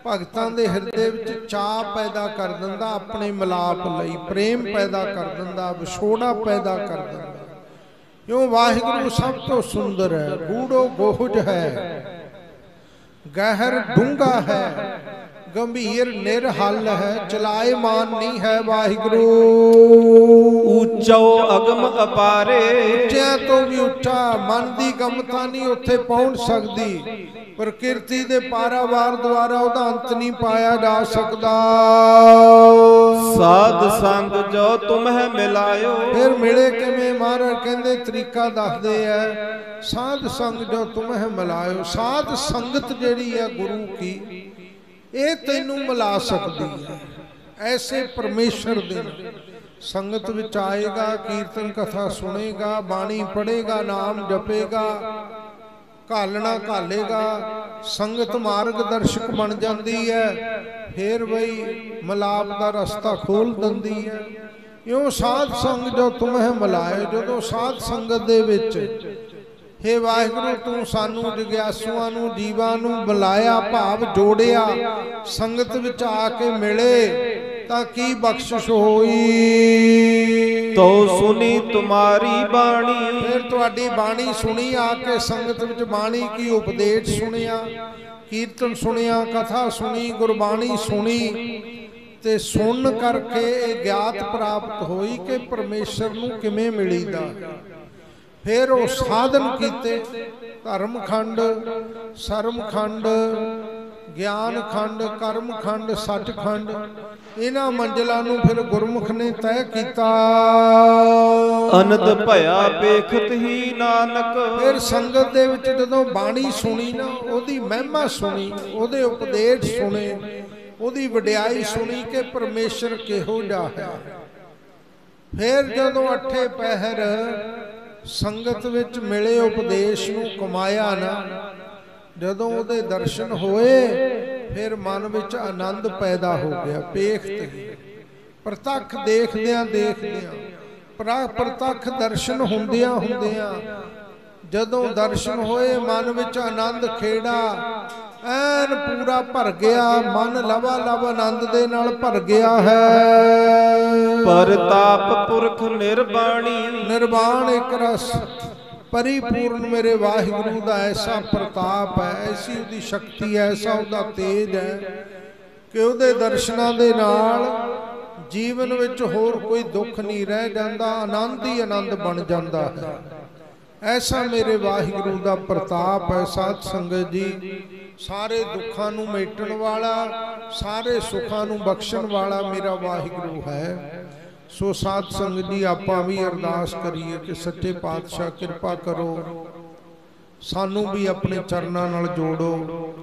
ਭਗਤਾਂ ਦੇ ਹਿਰਦੇ ਵਿੱਚ ਚਾਅ ਪੈਦਾ ਕਰ ਦਿੰਦਾ, ਆਪਣੇ ਮਿਲਾਪ ਲਈ ਪ੍ਰੇਮ ਪੈਦਾ ਕਰ ਦਿੰਦਾ, ਵਿਛੋੜਾ ਪੈਦਾ ਕਰ ਦਿੰਦਾ। ਕਿਉਂ ਵਾਹਿਗੁਰੂ ਸਭ ਤੋਂ ਸੁੰਦਰ ਹੈ। ਗੂੜੋ ਗੋਹਜ ਹੈ, ਗਹਿਰ ਡੂੰਘਾ ਹੈ, ਗੰਭੀਰ ਨਿਰਹਲ ਹੈ, ਚਲਾਏਮਾਨ ਨਹੀਂ ਹੈ ਵਾਹਿਗੁਰੂ। ਉੱਚੋ ਅਗਮ ਅਪਾਰੇ। ਉੱਚਿਆਂ ਤੋਂ ਵੀ ਉੱਚਾ, ਮਨ ਦੀ ਗਮਤਾ ਨਹੀਂ ਉੱਥੇ ਪਹੁੰਚ ਸਕਦੀ। ਪ੍ਰਕਿਰਤੀ ਦੇ ਪਾਰਾਵਾਰ ਦੁਆਰਾ ਉਹਦਾ ਅੰਤ ਨਹੀਂ ਪਾਇਆ ਜਾ ਸਕਦਾ। ਸਾਧ ਸੰਗ ਜੋ ਤੁਮਹਿ ਮਿਲਾਇਓ। ਫਿਰ ਮਿਲੇ ਕਿਵੇਂ? ਮਹਾਰਾਜ ਕਹਿੰਦੇ ਤਰੀਕਾ ਦੱਸਦੇ ਆ, ਸਾਧ ਸੰਗ ਜੋ ਤੁਮਹਿ ਮਿਲਾਇਓ। ਸਾਧ ਸੰਗਤ ਜਿਹੜੀ ਹੈ ਗੁਰੂ ਕੀ, ਇਹ ਤੈਨੂੰ ਮਿਲਾ ਸਕਦੀ ਹੈ ਐਸੇ ਪਰਮੇਸ਼ਰ ਦੇ ਸੰਗਤ ਵਿੱਚ ਆਏਗਾ, ਕੀਰਤਨ ਕਥਾ ਸੁਣੇਗਾ, ਬਾਣੀ ਪੜ੍ਹੇਗਾ, ਨਾਮ ਜਪੇਗਾ, ਘਾਲਣਾ ਘਾਲੇਗਾ, ਸੰਗਤ ਮਾਰਗਦਰਸ਼ਕ ਬਣ ਜਾਂਦੀ ਹੈ। ਫਿਰ ਬਈ ਮਿਲਾਪ ਦਾ ਰਸਤਾ ਖੋਲ ਦਿੰਦੀ ਹੈ। ਇਉਂ ਸਾਧ ਸੰਗ ਜੋ ਤੁਮਹਿ ਮਿਲਾਏ। ਜਦੋਂ ਸਾਧ ਸੰਗਤ ਦੇ ਵਿੱਚ ਹੇ ਵਾਹਿਗੁਰੂ ਤੂੰ ਸਾਨੂੰ ਜਗਿਆਸੂਆਂ ਨੂੰ, ਜੀਵਾਂ ਨੂੰ ਬੁਲਾਇਆ, ਭਾਵ ਜੋੜਿਆ, ਸੰਗਤ ਵਿੱਚ ਆ ਕੇ ਮਿਲੇ ਤਾਂ ਕੀ ਬਖਸ਼ਿਸ਼ ਹੋਈ। ਤੋ ਸੁਣੀ ਤੁਮਾਰੀ ਬਾਣੀ। ਫਿਰ ਤੁਹਾਡੀ ਬਾਣੀ ਸੁਣੀ, ਆ ਕੇ ਸੰਗਤ ਵਿੱਚ ਬਾਣੀ ਕੀ ਉਪਦੇਸ਼ ਸੁਣਿਆ, ਕੀਰਤਨ ਸੁਣਿਆ, ਕਥਾ ਸੁਣੀ, ਗੁਰਬਾਣੀ ਸੁਣੀ, ਤੇ ਸੁਣ ਕਰਕੇ ਇਹ ਗਿਆਤ ਪ੍ਰਾਪਤ ਹੋਈ ਕਿ ਪਰਮੇਸ਼ਰ ਨੂੰ ਕਿਵੇਂ ਮਿਲੀਦਾ। ਫਿਰ ਉਹ ਸਾਧਨ ਕੀਤੇ, ਧਰਮ ਖੰਡ, ਸਰਮ ਖੰਡ, ਗਿਆਨ ਖੰਡ, ਕਰਮ ਖੰਡ, ਸੱਚ ਖੰਡ, ਇਹਨਾਂ ਮੰਜ਼ਲਾਂ ਨੂੰ ਫਿਰ ਗੁਰਮੁਖ ਨੇ ਤੈਅ ਕੀਤਾ। ਅਨੰਦ ਭਇਆ ਵੇਖਤ ਹੀ ਨਾਨਕ। ਫਿਰ ਸੰਗਤ ਦੇ ਵਿੱਚ ਜਦੋਂ ਬਾਣੀ ਸੁਣੀ ਨਾ, ਉਹਦੀ ਮਹਿਮਾ ਸੁਣੀ, ਉਹਦੇ ਉਪਦੇਸ਼ ਸੁਣੇ, ਉਹਦੀ ਵਡਿਆਈ ਸੁਣੀ ਕਿ ਪਰਮੇਸ਼ਰ ਕਿਹੋ ਜਿਹਾ ਹੈ। ਫਿਰ ਜਦੋਂ ਅਠੇ ਪਹਿਰ ਸੰਗਤ ਵਿੱਚ ਮਿਲੇ, ਉਪਦੇਸ਼ ਨੂੰ ਕਮਾਇਆ ਨਾ, ਜਦੋਂ ਉਹਦੇ ਦਰਸ਼ਨ ਹੋਏ ਫਿਰ ਮਨ ਵਿੱਚ ਆਨੰਦ ਪੈਦਾ ਹੋ ਗਿਆ। ਪੇਖ ਤੇ ਪ੍ਰਤੱਖ ਦੇਖਦਿਆਂ ਦੇਖਦਿਆਂ, ਪ੍ਰਤੱਖ ਦਰਸ਼ਨ ਹੁੰਦਿਆਂ ਹੁੰਦਿਆਂ ਜਦੋਂ ਦਰਸ਼ਨ ਹੋਏ ਮਨ ਵਿੱਚ ਆਨੰਦ ਖੇੜਾ ਐਨ ਪੂਰਾ ਭਰ ਗਿਆ। ਮਨ ਲਵਾ ਲਵ ਆਨੰਦ ਦੇ ਨਾਲ ਭਰ ਗਿਆ ਹੈ। ਪਰਤਾਪ ਪੁਰਖ ਨਿਰਬਾਣੀ। ਨਿਰਵਾਣ ਇੱਕ ਰਸ ਪਰਿਪੂਰਨ ਮੇਰੇ ਵਾਹਿਗੁਰੂ ਦਾ ਐਸਾ ਪ੍ਰਤਾਪ ਹੈ, ਐਸੀ ਉਹਦੀ ਸ਼ਕਤੀ ਹੈ, ਐਸਾ ਉਹਦਾ ਤੇਜ ਹੈ ਕਿ ਉਹਦੇ ਦਰਸ਼ਨਾਂ ਦੇ ਨਾਲ ਜੀਵਨ ਵਿੱਚ ਹੋਰ ਕੋਈ ਦੁੱਖ ਨਹੀਂ ਰਹਿ ਜਾਂਦਾ, ਆਨੰਦ ਹੀ ਆਨੰਦ ਬਣ ਜਾਂਦਾ ਹੈ। ਐਸਾ ਮੇਰੇ ਵਾਹਿਗੁਰੂ ਦਾ ਪ੍ਰਤਾਪ ਹੈ। ਸਾਧ ਸੰਗਤ ਜੀ, ਸਾਰੇ ਦੁੱਖਾਂ ਨੂੰ ਮੇਟਣ ਵਾਲਾ, ਸਾਰੇ ਸੁੱਖਾਂ ਨੂੰ ਬਖਸ਼ਣ ਵਾਲਾ ਮੇਰਾ ਵਾਹਿਗੁਰੂ ਹੈ। ਸੋ ਸਾਧ ਸੰਗਤ ਜੀ, ਆਪਾਂ ਵੀ ਅਰਦਾਸ ਕਰੀਏ ਕਿ ਸੱਚੇ ਪਾਤਸ਼ਾਹ ਕਿਰਪਾ ਕਰੋ, ਸਾਨੂੰ ਵੀ ਆਪਣੇ ਚਰਨਾਂ ਨਾਲ ਜੋੜੋ।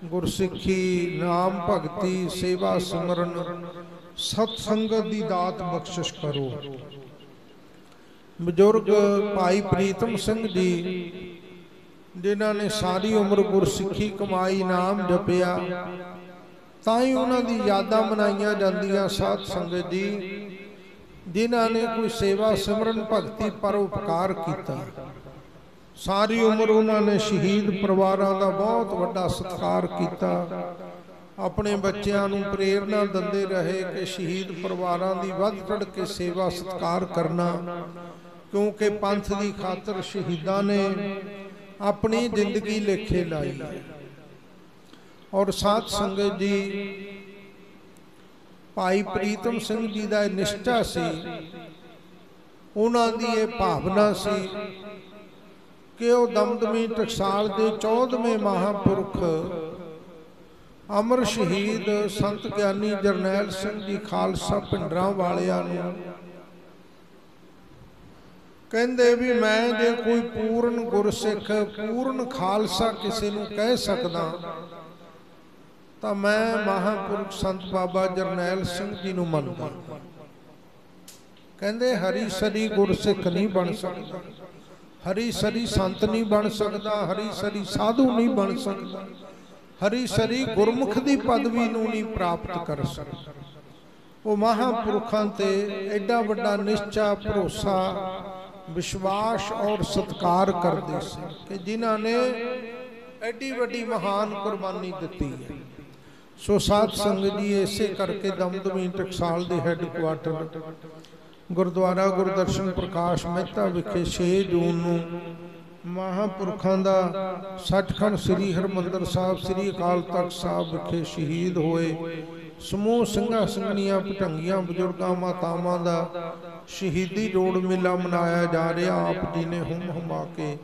ਗੁਰਸਿੱਖੀ, ਨਾਮ ਭਗਤੀ, ਸੇਵਾ ਸਿਮਰਨ, ਸਤ ਸੰਗਤ ਦੀ ਦਾਤ ਬਖਸ਼ਿਸ਼ ਕਰੋ। ਬਜ਼ੁਰਗ ਭਾਈ ਪ੍ਰੀਤਮ ਸਿੰਘ ਜੀ, ਜਿਨ੍ਹਾਂ ਨੇ ਸਾਰੀ ਉਮਰ ਗੁਰਸਿੱਖੀ ਕਮਾਈ, ਨਾਮ ਜਪਿਆ, ਤਾਂ ਹੀ ਉਹਨਾਂ ਦੀ ਯਾਦਾਂ ਮਨਾਈਆਂ ਜਾਂਦੀਆਂ। ਸਾਧ ਸੰਗਤ ਜੀ, ਜਿਨ੍ਹਾਂ ਨੇ ਕੋਈ ਸੇਵਾ ਸਿਮਰਨ ਭਗਤੀ ਪਰਉਪਕਾਰ ਕੀਤਾ, ਸਾਰੀ ਉਮਰ ਉਹਨਾਂ ਨੇ ਸ਼ਹੀਦ ਪਰਿਵਾਰਾਂ ਦਾ ਬਹੁਤ ਵੱਡਾ ਸਤਿਕਾਰ ਕੀਤਾ। ਆਪਣੇ ਬੱਚਿਆਂ ਨੂੰ ਪ੍ਰੇਰਨਾ ਦਿੰਦੇ ਰਹੇ ਕਿ ਸ਼ਹੀਦ ਪਰਿਵਾਰਾਂ ਦੀ ਵੱਧ ਚੜ੍ਹ ਕੇ ਸੇਵਾ ਸਤਿਕਾਰ ਕਰਨਾ, ਕਿਉਂਕਿ ਪੰਥ ਦੀ ਖਾਤਰ ਸ਼ਹੀਦਾਂ ਨੇ ਆਪਣੀ ਜ਼ਿੰਦਗੀ ਲੇਖੇ ਲਾਈ ਹੈ। ਔਰ ਸਾਧ ਸੰਗਤ ਜੀ, ਭਾਈ ਪ੍ਰੀਤਮ ਸਿੰਘ ਜੀ ਦਾ ਨਿਸ਼ਠਾ ਸੀ, ਉਹਨਾਂ ਦੀ ਇਹ ਭਾਵਨਾ ਸੀ ਕਿ ਉਹ ਦਮਦਮੀ ਟਕਸਾਲ ਦੇ 14ਵੇਂ ਮਹਾਂਪੁਰਖ ਅਮਰ ਸ਼ਹੀਦ ਸੰਤ ਗਿਆਨੀ ਜਰਨੈਲ ਸਿੰਘ ਜੀ ਖਾਲਸਾ ਭਿੰਡਰਾਂ ਵਾਲਿਆਂ ਨੂੰ ਕਹਿੰਦੇ ਵੀ ਮੈਂ ਜੇ ਕੋਈ ਪੂਰਨ ਗੁਰਸਿੱਖ, ਪੂਰਨ ਖਾਲਸਾ ਕਿਸੇ ਨੂੰ ਕਹਿ ਸਕਦਾ ਤਾਂ ਮੈਂ ਮਹਾਂਪੁਰਖ ਸੰਤ ਬਾਬਾ ਜਰਨੈਲ ਸਿੰਘ ਜੀ ਨੂੰ ਮੰਨਦਾ। ਕਹਿੰਦੇ ਹਰੀ ਸਰੀ ਗੁਰਸਿੱਖ ਨਹੀਂ ਬਣ ਸਕਦਾ, ਹਰੀ ਸਰੀ ਸੰਤ ਨਹੀਂ ਬਣ ਸਕਦਾ, ਹਰੀ ਸਰੀ ਸਾਧੂ ਨਹੀਂ ਬਣ ਸਕਦਾ, ਹਰੀ ਸਰੀ ਗੁਰਮੁਖ ਦੀ ਪਦਵੀ ਨੂੰ ਨਹੀਂ ਪ੍ਰਾਪਤ ਕਰ ਸਕਦਾ। ਉਹ ਮਹਾਂਪੁਰਖਾਂ ਤੇ ਐਡਾ ਵੱਡਾ ਨਿਸ਼ਚਾ, ਭਰੋਸਾ, ਵਿਸ਼ਵਾਸ ਔਰ ਸਤਿਕਾਰ ਕਰਦੇ ਸੀ ਕਿ ਜਿਨ੍ਹਾਂ ਨੇ ਐਡੀ ਵੱਡੀ ਮਹਾਨ ਕੁਰਬਾਨੀ ਦਿੱਤੀ ਹੈ। ਸੋ ਸਾਧ ਸੰਗਤ ਜੀ, ਇਸੇ ਕਰਕੇ ਦਮਦਮੀ ਟਕਸਾਲ ਦੇ ਹੈੱਡਕੁਆਟਰ ਗੁਰਦੁਆਰਾ ਗੁਰਦਰਸ਼ਨ ਪ੍ਰਕਾਸ਼ ਮਹਿਤਾ ਵਿਖੇ 6 ਜੂਨ ਨੂੰ ਮਹਾਂਪੁਰਖਾਂ ਦਾ ਸੱਚਖੰਡ ਸ੍ਰੀ ਹਰਿਮੰਦਰ ਸਾਹਿਬ, ਸ੍ਰੀ ਅਕਾਲ ਤਖਤ ਸਾਹਿਬ ਵਿਖੇ ਸ਼ਹੀਦ ਹੋਏ ਸਮੂਹ ਸਿੰਘਾਂ ਸਿੰਘਣੀਆਂ, ਭਟੰਗੀਆਂ, ਬਜ਼ੁਰਗਾਂ, ਮਾਤਾਵਾਂ ਦਾ ਸ਼ਹੀਦੀ ਜੋੜ ਮੇਲਾ ਮਨਾਇਆ ਜਾ ਰਿਹਾ। ਆਪ ਜੀ ਨੇ ਹੁਮ ਹੁਮਾ ਕੇ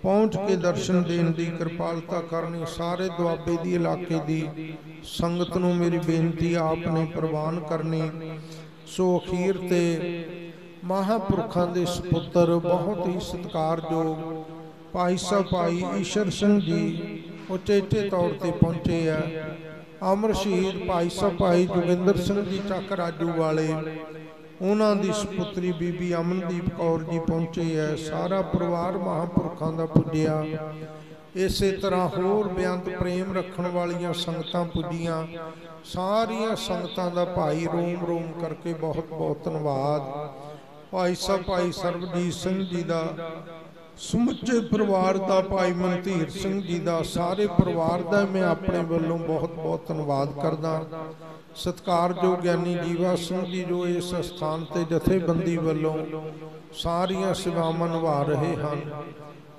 ਪਹੁੰਚ ਕੇ ਦਰਸ਼ਨ ਦੇਣ ਦੀ ਕਿਰਪਾਲਤਾ ਕਰਨੀ। ਸਾਰੇ ਦੁਆਬੇ ਦੀ ਇਲਾਕੇ ਦੀ ਸੰਗਤ ਨੂੰ ਮੇਰੀ ਬੇਨਤੀ ਆਪ ਨੇ ਪ੍ਰਵਾਨ ਕਰਨੀ। ਸੋ ਅਖੀਰ ਤੇ ਮਹਾਂਪੁਰਖਾਂ ਦੇ ਸਪੁੱਤਰ, ਬਹੁਤ ਹੀ ਸਤਿਕਾਰਯੋਗ ਭਾਈ ਸਾਹਿਬ ਭਾਈ ਈਸ਼ਰ ਸਿੰਘ ਜੀ ਉਚੇਚੇ ਤੌਰ ਤੇ ਪਹੁੰਚੇ ਆ। ਅਮਰ ਸ਼ਹੀਦ ਭਾਈ ਸਾਹਿਬ ਭਾਈ ਜੋਗਿੰਦਰ ਸਿੰਘ ਜੀ ਚੱਕ ਰਾਜੂ ਵਾਲੇ, ਉਹਨਾਂ ਦੀ ਸੁਪੁੱਤਰੀ ਬੀਬੀ ਅਮਨਦੀਪ ਕੌਰ ਜੀ ਪਹੁੰਚੇ ਹੈ। ਸਾਰਾ ਪਰਿਵਾਰ ਮਹਾਂਪੁਰਖਾਂ ਦਾ ਪੁੱਜਿਆ। ਇਸੇ ਤਰ੍ਹਾਂ ਹੋਰ ਬੇਅੰਤ ਪ੍ਰੇਮ ਰੱਖਣ ਵਾਲੀਆਂ ਸੰਗਤਾਂ ਪੁੱਜੀਆਂ। ਸਾਰੀਆਂ ਸੰਗਤਾਂ ਦਾ ਭਾਈ ਰੋਮ ਰੋਮ ਕਰਕੇ ਬਹੁਤ ਬਹੁਤ ਧੰਨਵਾਦ। ਭਾਈ ਸਾਹਿਬ ਭਾਈ ਸਰਬਜੀਤ ਸਿੰਘ ਜੀ ਦਾ, ਸਮੁੱਚੇ ਪਰਿਵਾਰ ਦਾ, ਭਾਈ ਮਨਧੀਰ ਸਿੰਘ ਜੀ ਦਾ, ਸਾਰੇ ਪਰਿਵਾਰ ਦਾ ਮੈਂ ਆਪਣੇ ਵੱਲੋਂ ਬਹੁਤ ਬਹੁਤ ਧੰਨਵਾਦ ਕਰਦਾ। ਸਤਿਕਾਰਯੋਗ ਗਿਆਨੀ ਜੀਵਾ ਸਿੰਘ ਜੀ ਜੋ ਇਸ ਸਥਾਨ ਤੇ ਜਥੇਬੰਦੀ ਵੱਲੋਂ ਸਾਰੀਆਂ ਸੇਵਾਵਾਂ ਨਿਭਾ ਰਹੇ ਹਨ,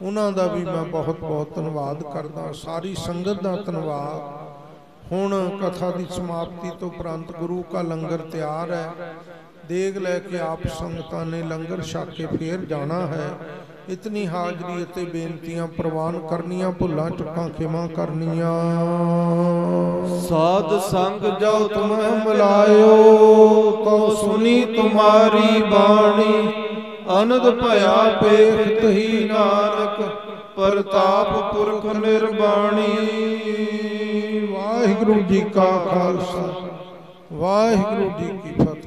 ਉਹਨਾਂ ਦਾ ਵੀ ਮੈਂ ਬਹੁਤ ਬਹੁਤ ਧੰਨਵਾਦ ਕਰਦਾ। ਸਾਰੀ ਸੰਗਤ ਦਾ ਧੰਨਵਾਦ। ਹੁਣ ਕਥਾ ਦੀ ਸਮਾਪਤੀ ਤੋਂ ਉਪਰੰਤ ਗੁਰੂ ਕਾ ਲੰਗਰ ਤਿਆਰ ਹੈ। ਦੇਗ ਲੈ ਕੇ ਆਪ ਸੰਗਤਾਂ ਨੇ ਲੰਗਰ ਛਕ ਕੇ ਫੇਰ ਜਾਣਾ ਹੈ। ਇਤਨੀ ਹਾਜ਼ਰੀ ਅਤੇ ਬੇਨਤੀਆਂ ਪ੍ਰਵਾਨ ਕਰਨੀਆਂ, ਭੁੱਲਾਂ ਚੁੱਕਾਂ ਖਿਮਾ ਕਰਨੀਆਂ। ਸਾਧ ਸੰਗ ਜੋ ਤੁਮ ਮਿਲਾਇਓ ਤੋ ਸੁਨੀ ਤੁਮਾਰੀ ਬਾਣੀ, ਅਨੰਦ ਭਇਆ ਪੇਖਤ ਹੀ ਨਾਨਕ, ਪ੍ਰਤਾਪ ਪੁਰਖ ਨਿਰਬਾਣੀ। ਵਾਹਿਗੁਰੂ ਜੀ ਕਾ ਖਾਲਸਾ, ਵਾਹਿਗੁਰੂ ਜੀ ਕੀ ਫਤਿਹ।